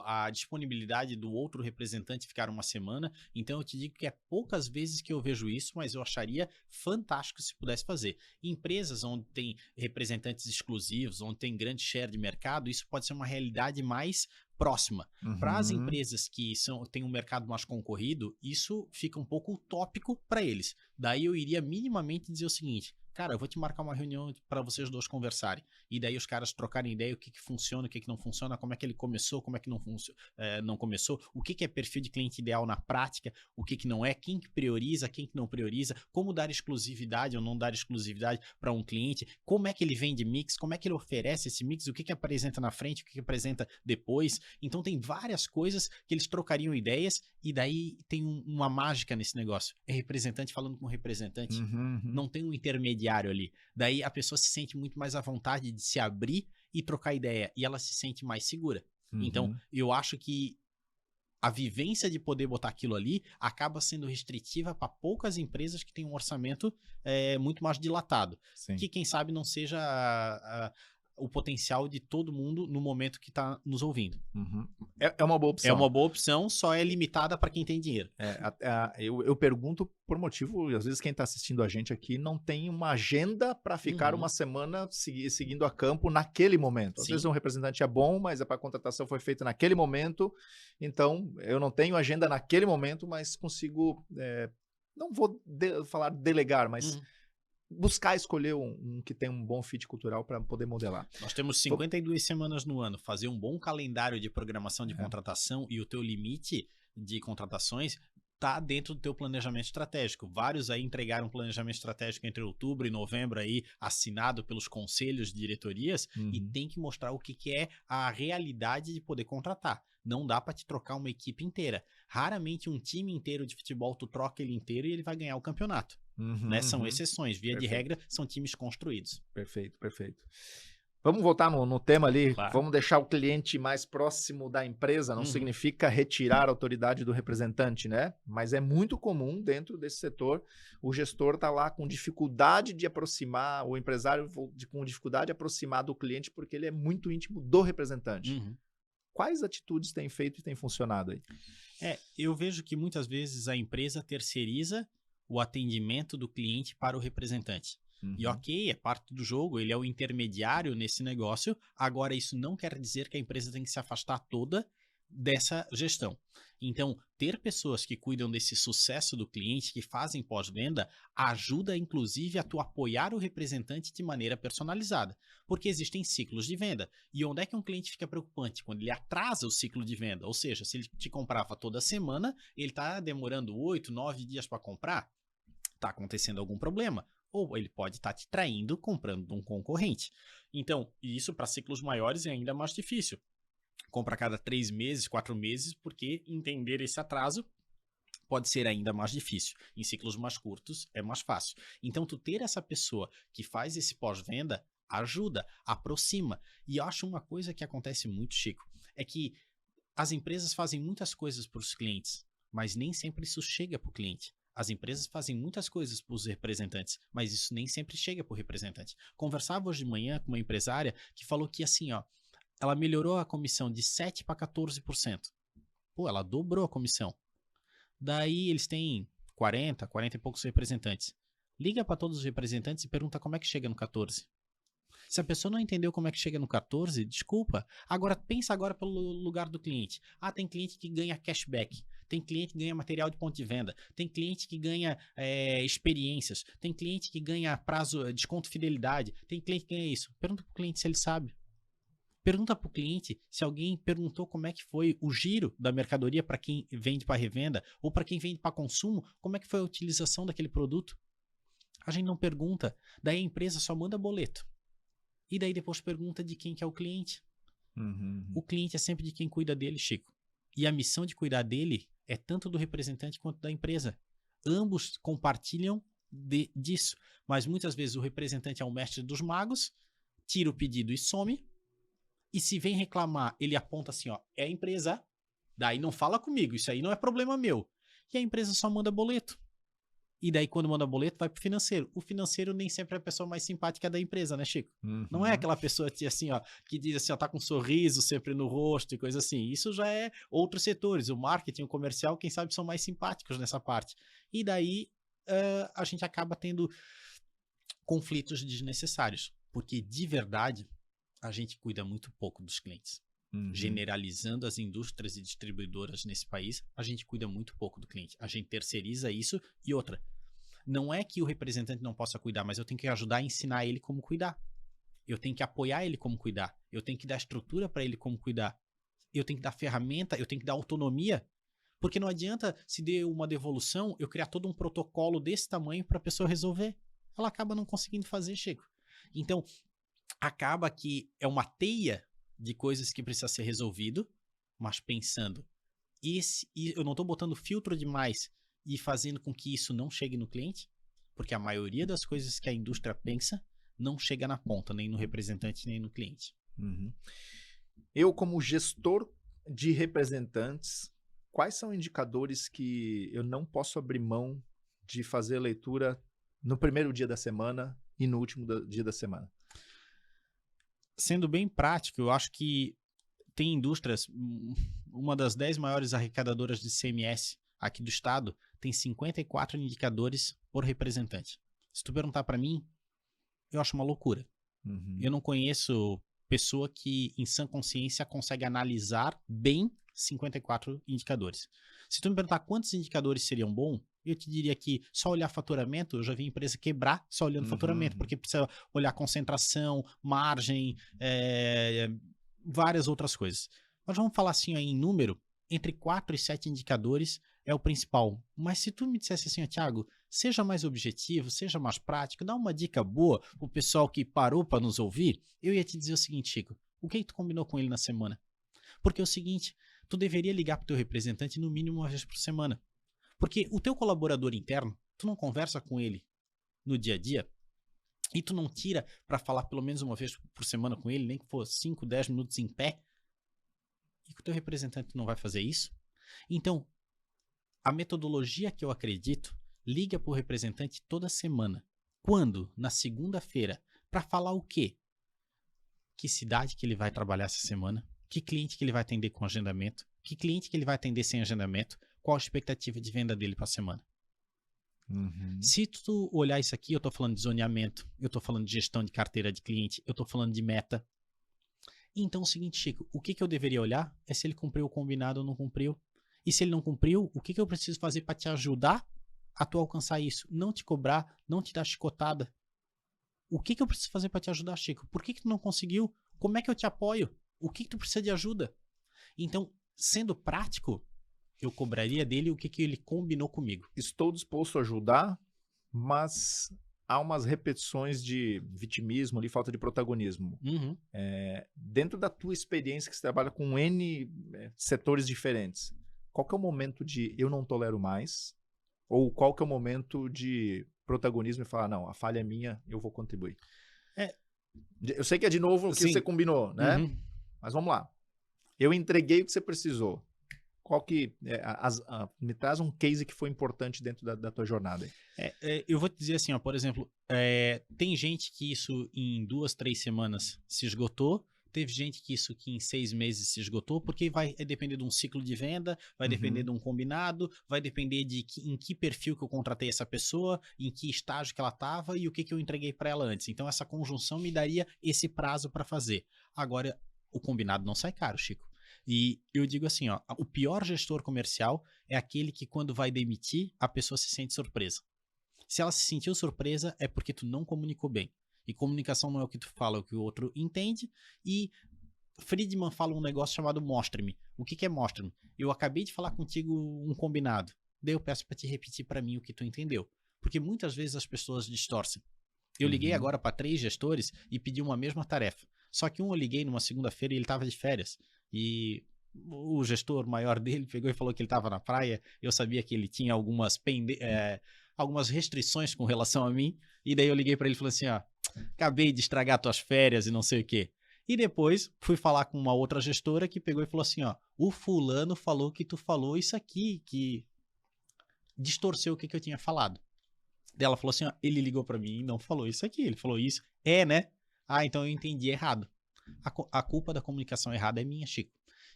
a disponibilidade do outro representante ficar uma semana. Então eu te digo que é poucas vezes que eu vejo isso, mas eu acharia fantástico se pudesse fazer. Em empresas onde tem representantes exclusivos, onde tem grande share de mercado, isso pode ser uma realidade mais próxima. Para as Uhum. empresas que têm um mercado mais concorrido, isso fica um pouco utópico para eles. Daí eu iria minimamente dizer o seguinte: cara, eu vou te marcar uma reunião para vocês dois conversarem. E daí os caras trocarem ideia, o que funciona, o que não funciona, como é que ele começou, como é que não começou, o que é perfil de cliente ideal na prática, o que não é, quem que prioriza, quem que não prioriza, como dar exclusividade ou não dar exclusividade para um cliente, como é que ele vende mix, como é que ele oferece esse mix, o que apresenta na frente, o que apresenta depois. Então tem várias coisas que eles trocariam ideias e daí tem uma mágica nesse negócio. É representante falando com representante. Uhum, uhum. Não tem um intermediário ali. Daí a pessoa se sente muito mais à vontade de se abrir e trocar ideia. E ela se sente mais segura. Então, Uhum. eu acho que a vivência de poder botar aquilo ali acaba sendo restritiva para poucas empresas que têm um orçamento muito mais dilatado. Sim. Que, quem sabe, não seja o potencial de todo mundo no momento que está nos ouvindo. Uhum. É uma boa É opção. uma boa opção, só é limitada para quem tem dinheiro. Eu pergunto por motivo, às vezes quem está assistindo a gente aqui não tem uma agenda para ficar uma semana seguindo a campo naquele momento. Às vezes Sim. um representante é bom, mas a contratação foi feita naquele momento, então eu não tenho agenda naquele momento, mas consigo, não vou falar delegar, mas buscar escolher um que tem um bom fit cultural para poder modelar. Nós temos 52 semanas no ano. Fazer um bom calendário de programação de contratação e o teu limite de contratações tá dentro do teu planejamento estratégico. Vários aí entregaram um planejamento estratégico entre outubro e novembro aí, assinado pelos conselhos de diretorias, e tem que mostrar o que é a realidade de poder contratar. Não dá para te trocar uma equipe inteira. Raramente um time inteiro de futebol tu troca ele inteiro e ele vai ganhar o campeonato. São exceções. Via de regra, são times construídos. Perfeito, perfeito. Vamos voltar no tema ali, Claro. Vamos deixar o cliente mais próximo da empresa, não significa retirar a autoridade do representante, né? Mas é muito comum dentro desse setor, o gestor tá lá com dificuldade de aproximar, o empresário com dificuldade de aproximar do cliente porque ele é muito íntimo do representante. Quais atitudes tem feito e tem funcionado aí? Eu vejo que muitas vezes a empresa terceiriza o atendimento do cliente para o representante. E ok, é parte do jogo, ele é o intermediário nesse negócio. Agora, isso não quer dizer que a empresa tem que se afastar toda dessa gestão. Então, ter pessoas que cuidam desse sucesso do cliente, que fazem pós-venda, ajuda inclusive a tu apoiar o representante de maneira personalizada. Porque existem ciclos de venda. E onde é que um cliente fica preocupante? Quando ele atrasa o ciclo de venda. Ou seja, se ele te comprava toda semana, ele está demorando 8, 9 dias para comprar, está acontecendo algum problema. Ou ele pode estar te traindo comprando de um concorrente. Então, isso para ciclos maiores é ainda mais difícil. Compra a cada 3 meses, 4 meses, porque entender esse atraso pode ser ainda mais difícil. Em ciclos mais curtos é mais fácil. Então, tu ter essa pessoa que faz esse pós-venda ajuda, aproxima. E eu acho uma coisa que acontece muito, Chico, é que as empresas fazem muitas coisas para os clientes, mas nem sempre isso chega para o cliente. As empresas fazem muitas coisas para os representantes, mas isso nem sempre chega para o representante. Conversava hoje de manhã com uma empresária que falou que assim, ela melhorou a comissão de 7% para 14%. Pô, ela dobrou a comissão. Daí eles têm 40 e poucos representantes. Liga para todos os representantes e pergunta como é que chega no 14%. Se a pessoa não entendeu como é que chega no 14, desculpa. Agora, pensa agora pelo lugar do cliente. Tem cliente que ganha cashback. Tem cliente que ganha material de ponto de venda. Tem cliente que ganha experiências. Tem cliente que ganha prazo, desconto fidelidade. Tem cliente que ganha isso. Pergunta pro cliente se ele sabe. Pergunta pro cliente se alguém perguntou como é que foi o giro da mercadoria para quem vende para revenda ou para quem vende para consumo, como é que foi a utilização daquele produto. A gente não pergunta. Daí a empresa só manda boleto. E daí depois pergunta de quem que é o cliente. O cliente é sempre de quem cuida dele, Chico. E a missão de cuidar dele é tanto do representante quanto da empresa. Ambos compartilham disso. Mas muitas vezes o representante é o mestre dos magos, tira o pedido e some. E se vem reclamar, ele aponta assim, é a empresa. Daí não fala comigo, isso aí não é problema meu. E a empresa só manda boleto. E daí, quando manda boleto, vai pro financeiro. O financeiro nem sempre é a pessoa mais simpática da empresa, né, Chico? Não é aquela pessoa que, assim, ó, que diz assim, ó, tá com um sorriso sempre no rosto e coisa assim. Isso já é outros setores. O marketing, o comercial, quem sabe são mais simpáticos nessa parte. E daí, a gente acaba tendo conflitos desnecessários. Porque, de verdade, a gente cuida muito pouco dos clientes. Generalizando as indústrias e distribuidoras nesse país, a gente cuida muito pouco do cliente. A gente terceiriza isso. E outra, não é que o representante não possa cuidar, mas eu tenho que ajudar a ensinar ele como cuidar. Eu tenho que apoiar ele como cuidar. Eu tenho que dar estrutura para ele como cuidar. Eu tenho que dar ferramenta, eu tenho que dar autonomia. Porque não adianta, se der uma devolução, eu criar todo um protocolo desse tamanho para a pessoa resolver. Ela acaba não conseguindo fazer, Chico. Então, acaba que é uma teia de coisas que precisa ser resolvido, mas pensando, eu não estou botando filtro demais e fazendo com que isso não chegue no cliente, porque a maioria das coisas que a indústria pensa não chega na ponta, nem no representante, nem no cliente. Eu, como gestor de representantes, quais são indicadores que eu não posso abrir mão de fazer a leitura no primeiro dia da semana e no último dia da semana? Sendo bem prático, eu acho que tem indústrias, uma das 10 maiores arrecadadoras de CMS aqui do estado, tem 54 indicadores por representante. Se tu perguntar para mim, eu acho uma loucura. Eu não conheço pessoa que, em sã consciência, consegue analisar bem 54 indicadores. Se tu me perguntar quantos indicadores seriam bons, eu te diria que só olhar faturamento, eu já vi empresa quebrar só olhando faturamento, porque precisa olhar concentração, margem, várias outras coisas. Mas vamos falar assim, ó, em número, entre 4 e 7 indicadores é o principal. Mas se tu me dissesse assim, ó, Thiago, seja mais objetivo, seja mais prático, dá uma dica boa pro pessoal que parou para nos ouvir, eu ia te dizer o seguinte, Chico, o que tu combinou com ele na semana? Porque é o seguinte, tu deveria ligar pro teu representante no mínimo uma vez por semana. Porque o teu colaborador interno, tu não conversa com ele no dia a dia e tu não tira para falar pelo menos uma vez por semana com ele, nem que for 5, 10 minutos em pé, e que o teu representante não vai fazer isso. Então, a metodologia que eu acredito, liga para o representante toda semana. Quando? Na segunda-feira. Para falar o quê? Que cidade que ele vai trabalhar essa semana? Que cliente que ele vai atender com agendamento? Que cliente que ele vai atender sem agendamento? Qual a expectativa de venda dele para a semana? Se tu olhar isso aqui, eu estou falando de zoneamento, eu estou falando de gestão de carteira de cliente, eu estou falando de meta. Então é o seguinte, Chico, o que eu deveria olhar é se ele cumpriu o combinado ou não cumpriu. E se ele não cumpriu, o que eu preciso fazer para te ajudar a tu alcançar isso? Não te cobrar, não te dar chicotada. O que eu preciso fazer para te ajudar, Chico? Por que tu não conseguiu? Como é que eu te apoio? O que tu precisa de ajuda? Então, sendo prático, eu cobraria dele o que ele combinou comigo. Estou disposto a ajudar, mas há umas repetições de vitimismo ali, falta de protagonismo. Dentro da tua experiência, que você trabalha com N setores diferentes, qual que é o momento de eu não tolero mais? Ou qual que é o momento de protagonismo e falar, não, a falha é minha, eu vou contribuir? Eu sei que é de novo o que você combinou, né? Mas vamos lá. Eu entreguei o que você precisou. Qual que me traz um case que foi importante dentro da tua jornada aí. Eu vou te dizer assim, ó, por exemplo, tem gente que isso em 2, 3 semanas se esgotou, teve gente que isso que em 6 meses se esgotou, porque vai depender de um ciclo de venda, vai depender de um combinado, vai depender de em que perfil que eu contratei essa pessoa, em que estágio que ela estava e o que eu entreguei para ela antes. Então essa conjunção me daria esse prazo para fazer. Agora, o combinado não sai caro, Chico. E eu digo assim, ó, o pior gestor comercial é aquele que quando vai demitir, a pessoa se sente surpresa. Se ela se sentiu surpresa, é porque tu não comunicou bem. E comunicação não é o que tu fala, é o que o outro entende. E Friedman fala um negócio chamado mostre-me. O que é mostre-me? Eu acabei de falar contigo um combinado. Daí eu peço para te repetir para mim o que tu entendeu. Porque muitas vezes as pessoas distorcem. Eu liguei agora para 3 gestores e pedi uma mesma tarefa. Só que eu liguei numa segunda-feira e ele estava de férias. E o gestor maior dele pegou e falou que ele estava na praia. Eu sabia que ele tinha algumas restrições com relação a mim. E daí eu liguei para ele e falei assim, ó, acabei de estragar tuas férias e não sei o quê. E depois fui falar com uma outra gestora que pegou e falou assim, ó, o fulano falou que tu falou isso aqui, que distorceu o que eu tinha falado. Daí ela falou assim, ó, ele ligou pra mim e não falou isso aqui, ele falou isso. É, né? Ah, então eu entendi errado. A culpa da comunicação errada é minha, Chico.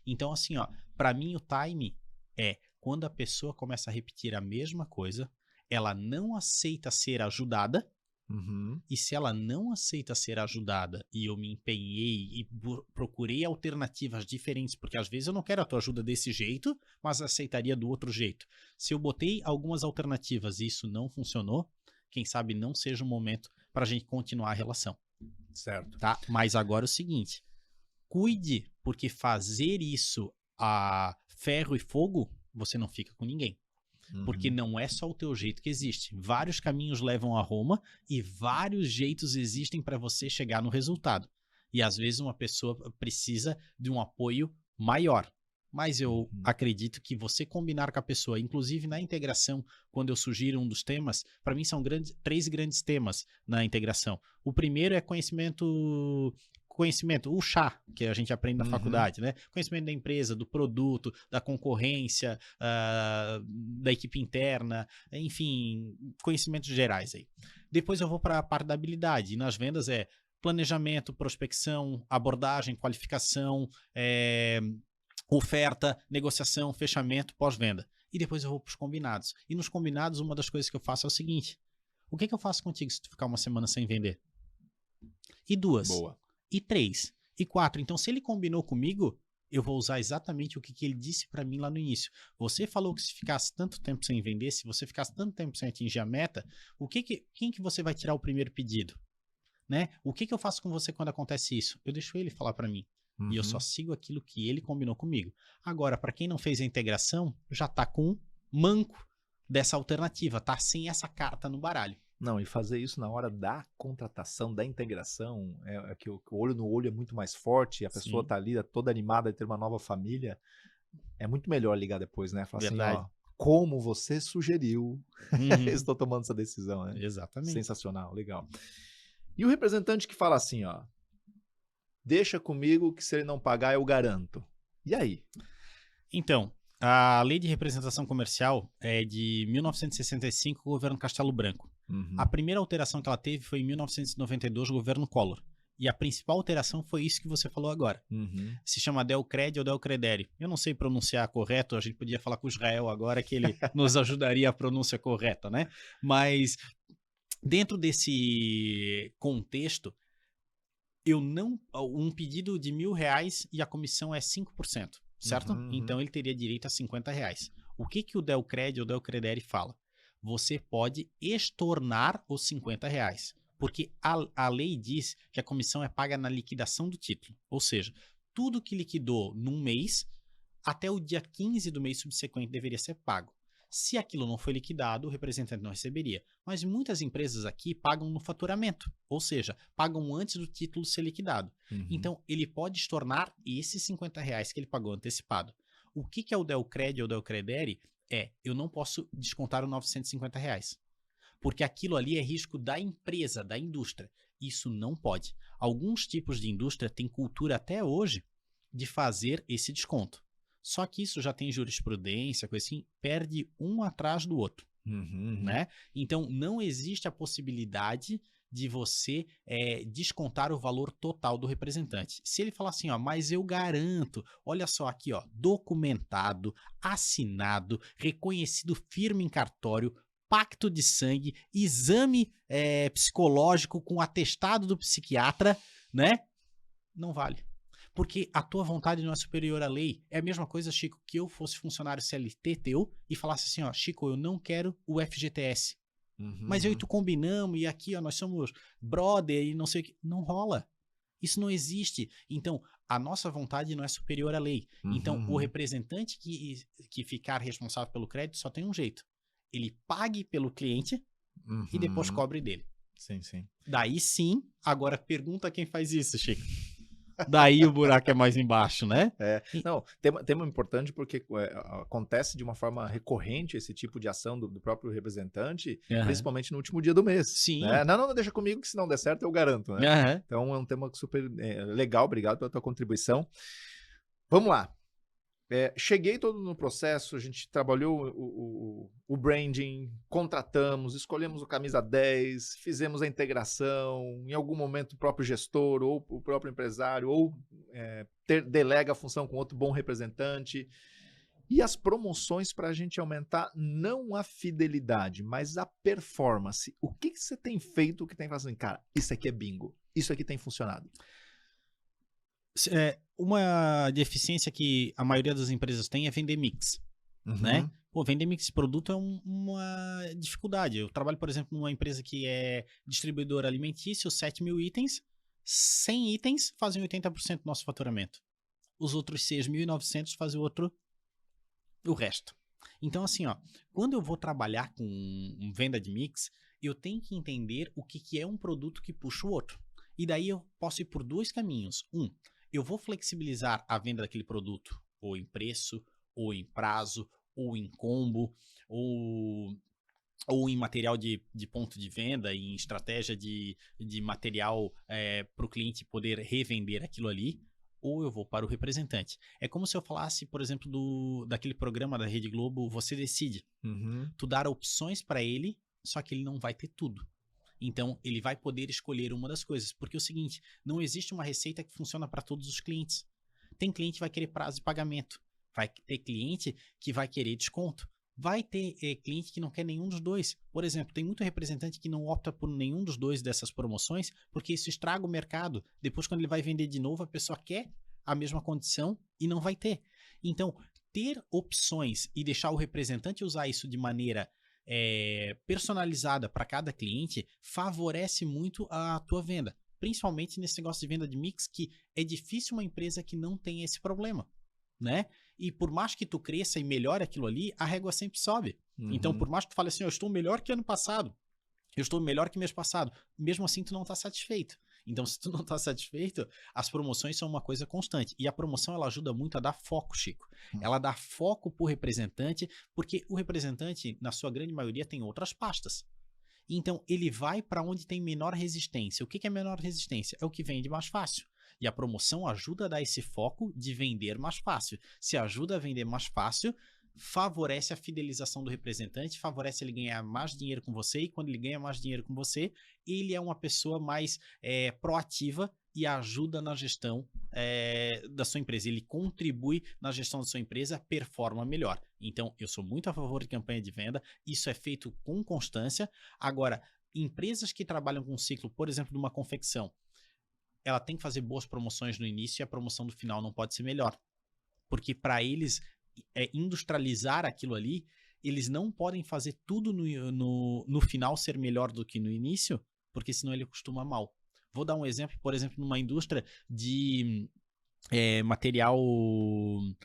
Então, assim, ó, pra mim o time é quando a pessoa começa a repetir a mesma coisa, ela não aceita ser ajudada, Uhum. e se ela não aceita ser ajudada e eu me empenhei e procurei alternativas diferentes, porque às vezes eu não quero a tua ajuda desse jeito, mas aceitaria do outro jeito. Se eu botei algumas alternativas e isso não funcionou, quem sabe não seja o momento para a gente continuar a relação, Certo. tá? Mas agora é o seguinte, cuide, porque fazer isso a ferro e fogo, você não fica com ninguém. Porque Uhum. não é só o teu jeito que existe. Vários caminhos levam a Roma e vários jeitos existem para você chegar no resultado. E às vezes uma pessoa precisa de um apoio maior. Mas eu Uhum. acredito que você combinar com a pessoa, inclusive na integração, quando eu sugiro um dos temas, para mim são três grandes temas na integração. O primeiro é conhecimento, o chá que a gente aprende na Uhum. faculdade, né? Conhecimento da empresa, do produto, da concorrência, da equipe interna, enfim, conhecimentos gerais aí. Depois eu vou para a parte da habilidade, e nas vendas é planejamento, prospecção, abordagem, qualificação, oferta, negociação, fechamento, pós-venda. E depois eu vou para os combinados. E nos combinados, uma das coisas que eu faço é o seguinte: o que eu faço contigo se tu ficar uma semana sem vender? E duas. Boa. E 3, e 4. Então, se ele combinou comigo, eu vou usar exatamente o que ele disse para mim lá no início. Você falou que se ficasse tanto tempo sem vender, se você ficasse tanto tempo sem atingir a meta, quem que você vai tirar o primeiro pedido? Né? O que eu faço com você quando acontece isso? Eu deixo ele falar para mim. Uhum. E eu só sigo aquilo que ele combinou comigo. Agora, para quem não fez a integração, já tá com um manco dessa alternativa, tá sem essa carta no baralho. Não, e fazer isso na hora da contratação, da integração, é que o olho no olho é muito mais forte, a pessoa Sim. tá ali toda animada de ter uma nova família, é muito melhor ligar depois, né? Falar assim, Verdade. ó, como você sugeriu, Uhum. estou tomando essa decisão, né? Exatamente. Sensacional, legal. E o representante que fala assim, ó, deixa comigo que se ele não pagar eu garanto. E aí? Então, a Lei de Representação Comercial é de 1965, governo Castelo Branco. Uhum. A primeira alteração que ela teve foi em 1992, governo Collor. E a principal alteração foi isso que você falou agora. Uhum. Se chama Del Cred ou Del Credere. Eu não sei pronunciar correto, a gente podia falar com o Israel agora que ele nos ajudaria a pronúncia correta, né? Mas dentro desse contexto, um pedido de R$1.000 e a comissão é 5%, certo? Uhum. Então ele teria direito a R$50. O que o Del Cred ou Del Credere fala? Você pode estornar os R$50, porque a lei diz que a comissão é paga na liquidação do título, ou seja, tudo que liquidou num mês, até o dia 15 do mês subsequente deveria ser pago. Se aquilo não foi liquidado, o representante não receberia. Mas muitas empresas aqui pagam no faturamento, ou seja, pagam antes do título ser liquidado. Uhum. Então, ele pode estornar esses R$50 que ele pagou antecipado. O que é o Del Cred ou Del Credere? Eu não posso descontar os R$950, porque aquilo ali é risco da empresa, da indústria. Isso não pode. Alguns tipos de indústria têm cultura até hoje de fazer esse desconto. Só que isso já tem jurisprudência, coisa assim, perde um atrás do outro. Uhum. Né? Então, não existe a possibilidade de você descontar o valor total do representante. Se ele falar assim, ó, mas eu garanto, olha só aqui, ó, documentado, assinado, reconhecido firme em cartório, pacto de sangue, exame psicológico com atestado do psiquiatra, né? Não vale. Porque a tua vontade não é superior à lei. É a mesma coisa, Chico, que eu fosse funcionário CLT teu e falasse assim, ó, Chico, eu não quero o FGTS. Uhum. Mas eu e tu combinamos e aqui, ó, nós somos brother e não sei o que. Não rola. Isso não existe. Então, a nossa vontade não é superior à lei. Uhum. Então, o representante que ficar responsável pelo crédito só tem um jeito. Ele pague pelo cliente e depois cobre dele. Sim, sim. Daí sim, agora pergunta quem faz isso, Chico. Daí o buraco é mais embaixo, né? Não, tema importante porque acontece de uma forma recorrente esse tipo de ação do próprio representante, principalmente no último dia do mês. Sim. Né? Não, deixa comigo que se não der certo eu garanto. Né? Então é um tema super legal, obrigado pela tua contribuição. Vamos lá. Cheguei todo no processo, a gente trabalhou o branding, contratamos, escolhemos o camisa 10, fizemos a integração, em algum momento o próprio gestor ou o próprio empresário, ou delega a função com outro bom representante. E as promoções para a gente aumentar não a fidelidade, mas a performance. O que você tem feito que tem fazendo? Cara, isso aqui é bingo, isso aqui tem funcionado. Uma deficiência que a maioria das empresas tem é vender mix, né? Pô, vender mix de produto é uma dificuldade. Eu trabalho, por exemplo, numa empresa que é distribuidora alimentícia, 7.000 itens, 100 itens fazem 80% do nosso faturamento. Os outros 6.900 fazem o resto. Então, assim, quando eu vou trabalhar com venda de mix, eu tenho que entender o que é um produto que puxa o outro. E daí eu posso ir por dois caminhos. Eu vou flexibilizar a venda daquele produto, ou em preço, ou em prazo, ou em combo, ou em material de ponto de venda, em estratégia de material para o cliente poder revender aquilo ali, ou eu vou para o representante. É como se eu falasse, por exemplo, daquele programa da Rede Globo, Você Decide. Tu dar opções para ele, só que ele não vai ter tudo. Então, ele vai poder escolher uma das coisas. Porque é o seguinte, não existe uma receita que funciona para todos os clientes. Tem cliente que vai querer prazo de pagamento. Vai ter cliente que vai querer desconto. Vai ter cliente que não quer nenhum dos dois. Por exemplo, tem muito representante que não opta por nenhum dos dois dessas promoções, porque isso estraga o mercado. Depois, quando ele vai vender de novo, a pessoa quer a mesma condição e não vai ter. Então, ter opções e deixar o representante usar isso de maneira personalizada para cada cliente favorece muito a tua venda, principalmente nesse negócio de venda de mix, que é difícil uma empresa que não tem esse problema, né? E por mais que tu cresça e melhore aquilo ali, a régua sempre sobe. Então, por mais que tu fale assim, eu estou melhor que ano passado, eu estou melhor que mês passado, mesmo assim tu não está satisfeito. Então, se tu não está satisfeito, as promoções são uma coisa constante. E a promoção, ela ajuda muito a dar foco, Chico. Ela dá foco pro representante, porque o representante, na sua grande maioria, tem outras pastas. Então, ele vai para onde tem menor resistência. O que é menor resistência? É o que vende mais fácil. E a promoção ajuda a dar esse foco de vender mais fácil. Se ajuda a vender mais fácil, favorece a fidelização do representante, favorece ele ganhar mais dinheiro com você, e quando ele ganha mais dinheiro com você, ele é uma pessoa mais proativa e ajuda na gestão da sua empresa. Ele contribui na gestão da sua empresa, performa melhor. Então, eu sou muito a favor de campanha de venda, isso é feito com constância. Agora, empresas que trabalham com ciclo, por exemplo, de uma confecção, ela tem que fazer boas promoções no início e a promoção do final não pode ser melhor. Porque para eles industrializar aquilo ali, eles não podem fazer tudo no final ser melhor do que no início, porque senão ele costuma mal. Vou dar um exemplo, por exemplo, numa indústria de material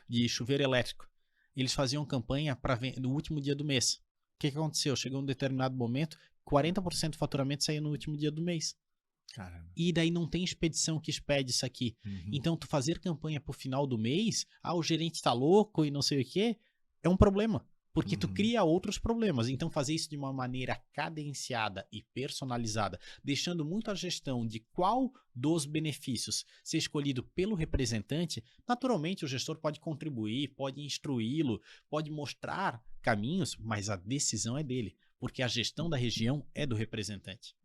de chuveiro elétrico. Eles faziam campanha no último dia do mês. O que aconteceu? Chegou um determinado momento, 40% do faturamento saiu no último dia do mês. Caramba. E daí não tem expedição que expede isso aqui. Então, tu fazer campanha pro final do mês, o gerente tá louco e não sei o quê, é um problema. Porque tu cria outros problemas. Então, fazer isso de uma maneira cadenciada e personalizada, deixando muito a gestão de qual dos benefícios ser escolhido pelo representante, naturalmente o gestor pode contribuir, pode instruí-lo, pode mostrar caminhos, mas a decisão é dele. Porque a gestão da região é do representante.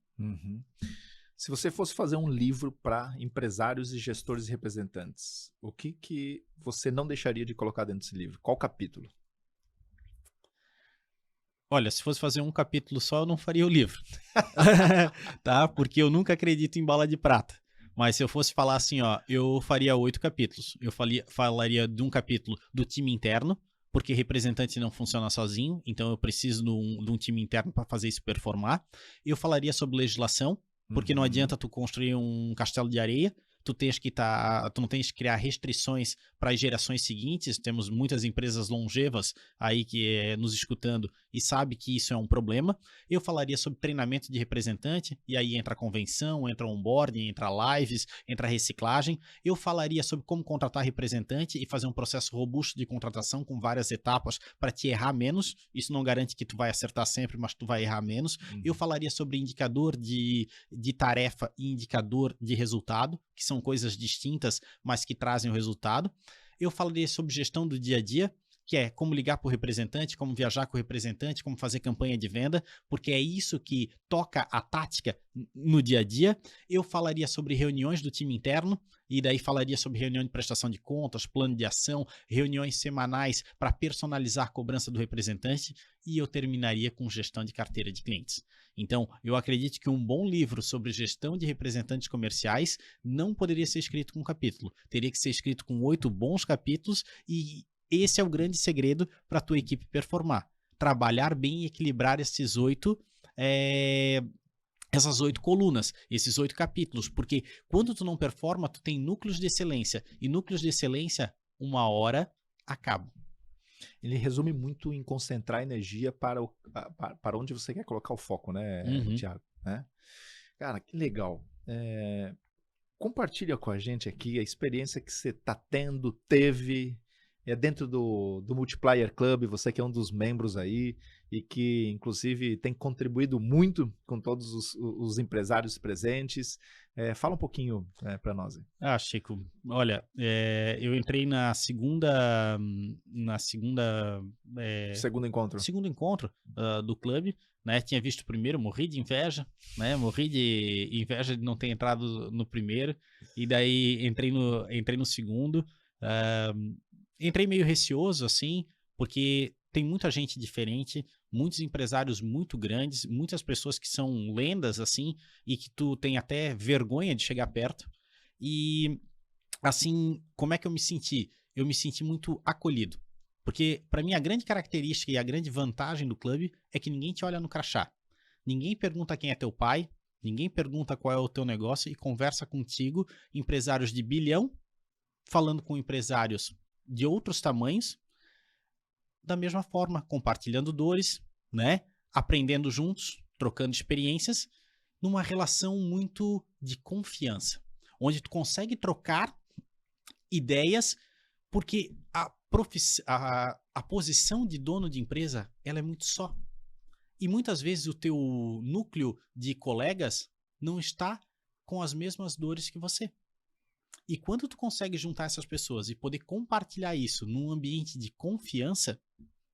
Se você fosse fazer um livro para empresários e gestores e representantes, o que você não deixaria de colocar dentro desse livro? Qual capítulo? Olha, se fosse fazer um capítulo só, eu não faria o livro. Tá? Porque eu nunca acredito em bala de prata. Mas se eu fosse falar assim, eu faria 8 capítulos. Eu falaria de um capítulo do time interno, porque representante não funciona sozinho, então eu preciso de um time interno para fazer isso performar. Eu falaria sobre legislação, porque não adianta tu construir um castelo de areia, tu não tens que criar restrições para as gerações seguintes. Temos muitas empresas longevas aí que nos escutando e sabe que isso é um problema. Eu falaria sobre treinamento de representante, e aí entra a convenção, entra onboarding, entra lives, entra reciclagem. Eu falaria sobre como contratar representante e fazer um processo robusto de contratação com várias etapas para te errar menos. Isso não garante que tu vai acertar sempre, mas tu vai errar menos. Eu falaria sobre indicador de tarefa e indicador de resultado, que são coisas distintas, mas que trazem o resultado. Eu falaria sobre gestão do dia a dia, que é como ligar para o representante, como viajar com o representante, como fazer campanha de venda, porque é isso que toca a tática no dia a dia. Eu falaria sobre reuniões do time interno, e daí falaria sobre reunião de prestação de contas, plano de ação, reuniões semanais para personalizar a cobrança do representante, e eu terminaria com gestão de carteira de clientes. Então, eu acredito que um bom livro sobre gestão de representantes comerciais não poderia ser escrito com um capítulo. Teria que ser escrito com 8 bons capítulos, e esse é o grande segredo para a tua equipe performar. Trabalhar bem e equilibrar essas 8 colunas, esses 8 capítulos, porque quando tu não performa, tu tem núcleos de excelência, e núcleos de excelência, uma hora, acabam. Ele resume muito em concentrar energia para onde você quer colocar o foco, né, Thiago? Né? Cara, que legal. Compartilha com a gente aqui a experiência que você está tendo, teve, dentro do Multiplier Club, você que é um dos membros aí e que, inclusive, tem contribuído muito com todos os empresários presentes. Fala um pouquinho para nós. Chico, olha, eu entrei na segunda Segundo encontro do clube, né? Tinha visto o primeiro, morri de inveja, né? Morri de inveja de não ter entrado no primeiro, e daí entrei no segundo. Entrei meio receoso, assim, porque tem muita gente diferente, muitos empresários muito grandes, muitas pessoas que são lendas, assim, e que tu tem até vergonha de chegar perto. E, assim, como é que eu me senti? Eu me senti muito acolhido. Porque, para mim, a grande característica e a grande vantagem do clube é que ninguém te olha no crachá. Ninguém pergunta quem é teu pai, ninguém pergunta qual é o teu negócio e conversa contigo, empresários de bilhão, falando com empresários de outros tamanhos, da mesma forma, compartilhando dores, né? Aprendendo juntos, trocando experiências, numa relação muito de confiança, onde tu consegue trocar ideias, porque a posição de dono de empresa, ela é muito só. E muitas vezes o teu núcleo de colegas não está com as mesmas dores que você. E quando tu consegue juntar essas pessoas e poder compartilhar isso num ambiente de confiança,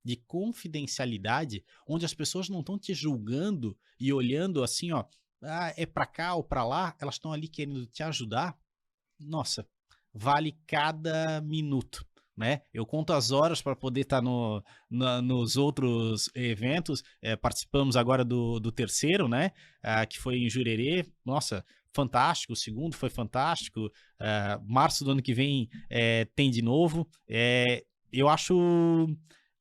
de confidencialidade, onde as pessoas não estão te julgando e olhando assim, ó, é pra cá ou pra lá, elas estão ali querendo te ajudar, nossa, vale cada minuto, né? Eu conto as horas para poder estar nos outros eventos. Participamos agora do terceiro, né? Que foi em Jurerê. Nossa, fantástico. O segundo foi fantástico. Março do ano que vem tem de novo. Eu acho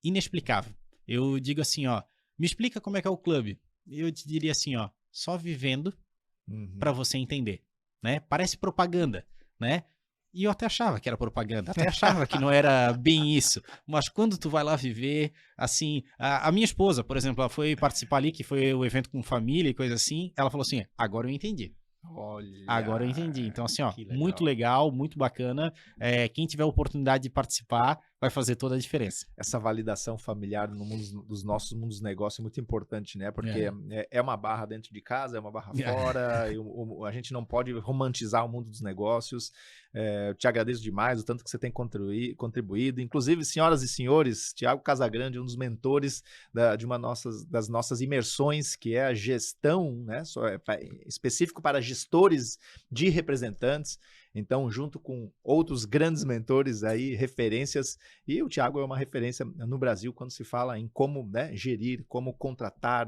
inexplicável. Eu digo assim, ó, me explica como é que é o clube. Eu te diria assim, ó, só vivendo para você entender, né? Parece propaganda, né? E eu até achava que era propaganda, até achava que não era bem isso. Mas quando tu vai lá viver, assim... A minha esposa, por exemplo, ela foi participar ali, que foi o evento com família e coisa assim, ela falou assim, agora eu entendi. Olha, agora eu entendi. Então, assim, ó, muito legal, muito bacana. Quem tiver a oportunidade de participar vai fazer toda a diferença. Essa validação familiar no mundo dos nossos mundos de negócio é muito importante, né? Porque é uma barra dentro de casa, é uma barra fora, e a gente não pode romantizar o mundo dos negócios. Eu te agradeço demais o tanto que você tem contribuído. Inclusive, senhoras e senhores, Thiago Casagrande, um dos mentores de uma das nossas imersões, que é a gestão, né? Específico para gestores de representantes. Então, junto com outros grandes mentores aí, referências, e o Thiago é uma referência no Brasil quando se fala em como, né, gerir, como contratar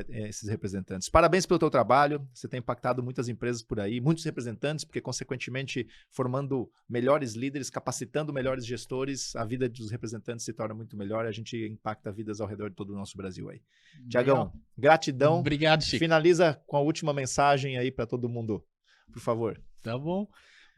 esses representantes. Parabéns pelo teu trabalho, você tem impactado muitas empresas por aí, muitos representantes, porque consequentemente formando melhores líderes, capacitando melhores gestores, a vida dos representantes se torna muito melhor e a gente impacta vidas ao redor de todo o nosso Brasil aí. Tiagão, gratidão. Obrigado, Chico. Finaliza com a última mensagem aí para todo mundo, por favor. Tá bom.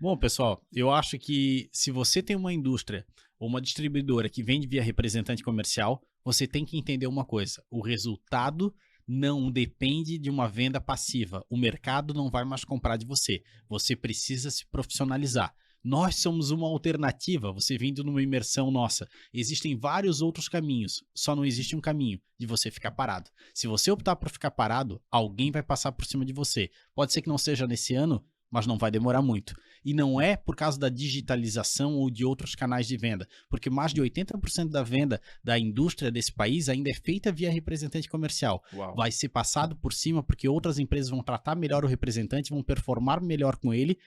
Bom, pessoal, eu acho que se você tem uma indústria ou uma distribuidora que vende via representante comercial, você tem que entender uma coisa: o resultado não depende de uma venda passiva. O mercado não vai mais comprar de você. Você precisa se profissionalizar. Nós somos uma alternativa, você vindo numa imersão nossa. Existem vários outros caminhos, só não existe um caminho de você ficar parado. Se você optar por ficar parado, alguém vai passar por cima de você. Pode ser que não seja nesse ano, mas não vai demorar muito. E não é por causa da digitalização ou de outros canais de venda, porque mais de 80% da venda da indústria desse país ainda é feita via representante comercial. Uau. Vai ser passado por cima porque outras empresas vão tratar melhor o representante, vão performar melhor com ele,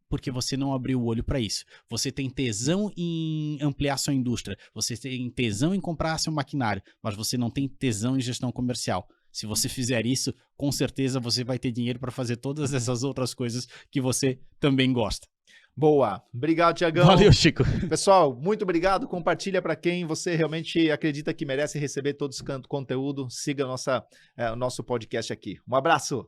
porque você não abriu o olho para isso. Você tem tesão em ampliar sua indústria, você tem tesão em comprar seu maquinário, mas você não tem tesão em gestão comercial. Se você fizer isso, com certeza você vai ter dinheiro para fazer todas essas outras coisas que você também gosta. Boa. Obrigado, Tiagão. Valeu, Chico. Pessoal, muito obrigado. Compartilha para quem você realmente acredita que merece receber todo esse conteúdo. Siga o nosso podcast aqui. Um abraço.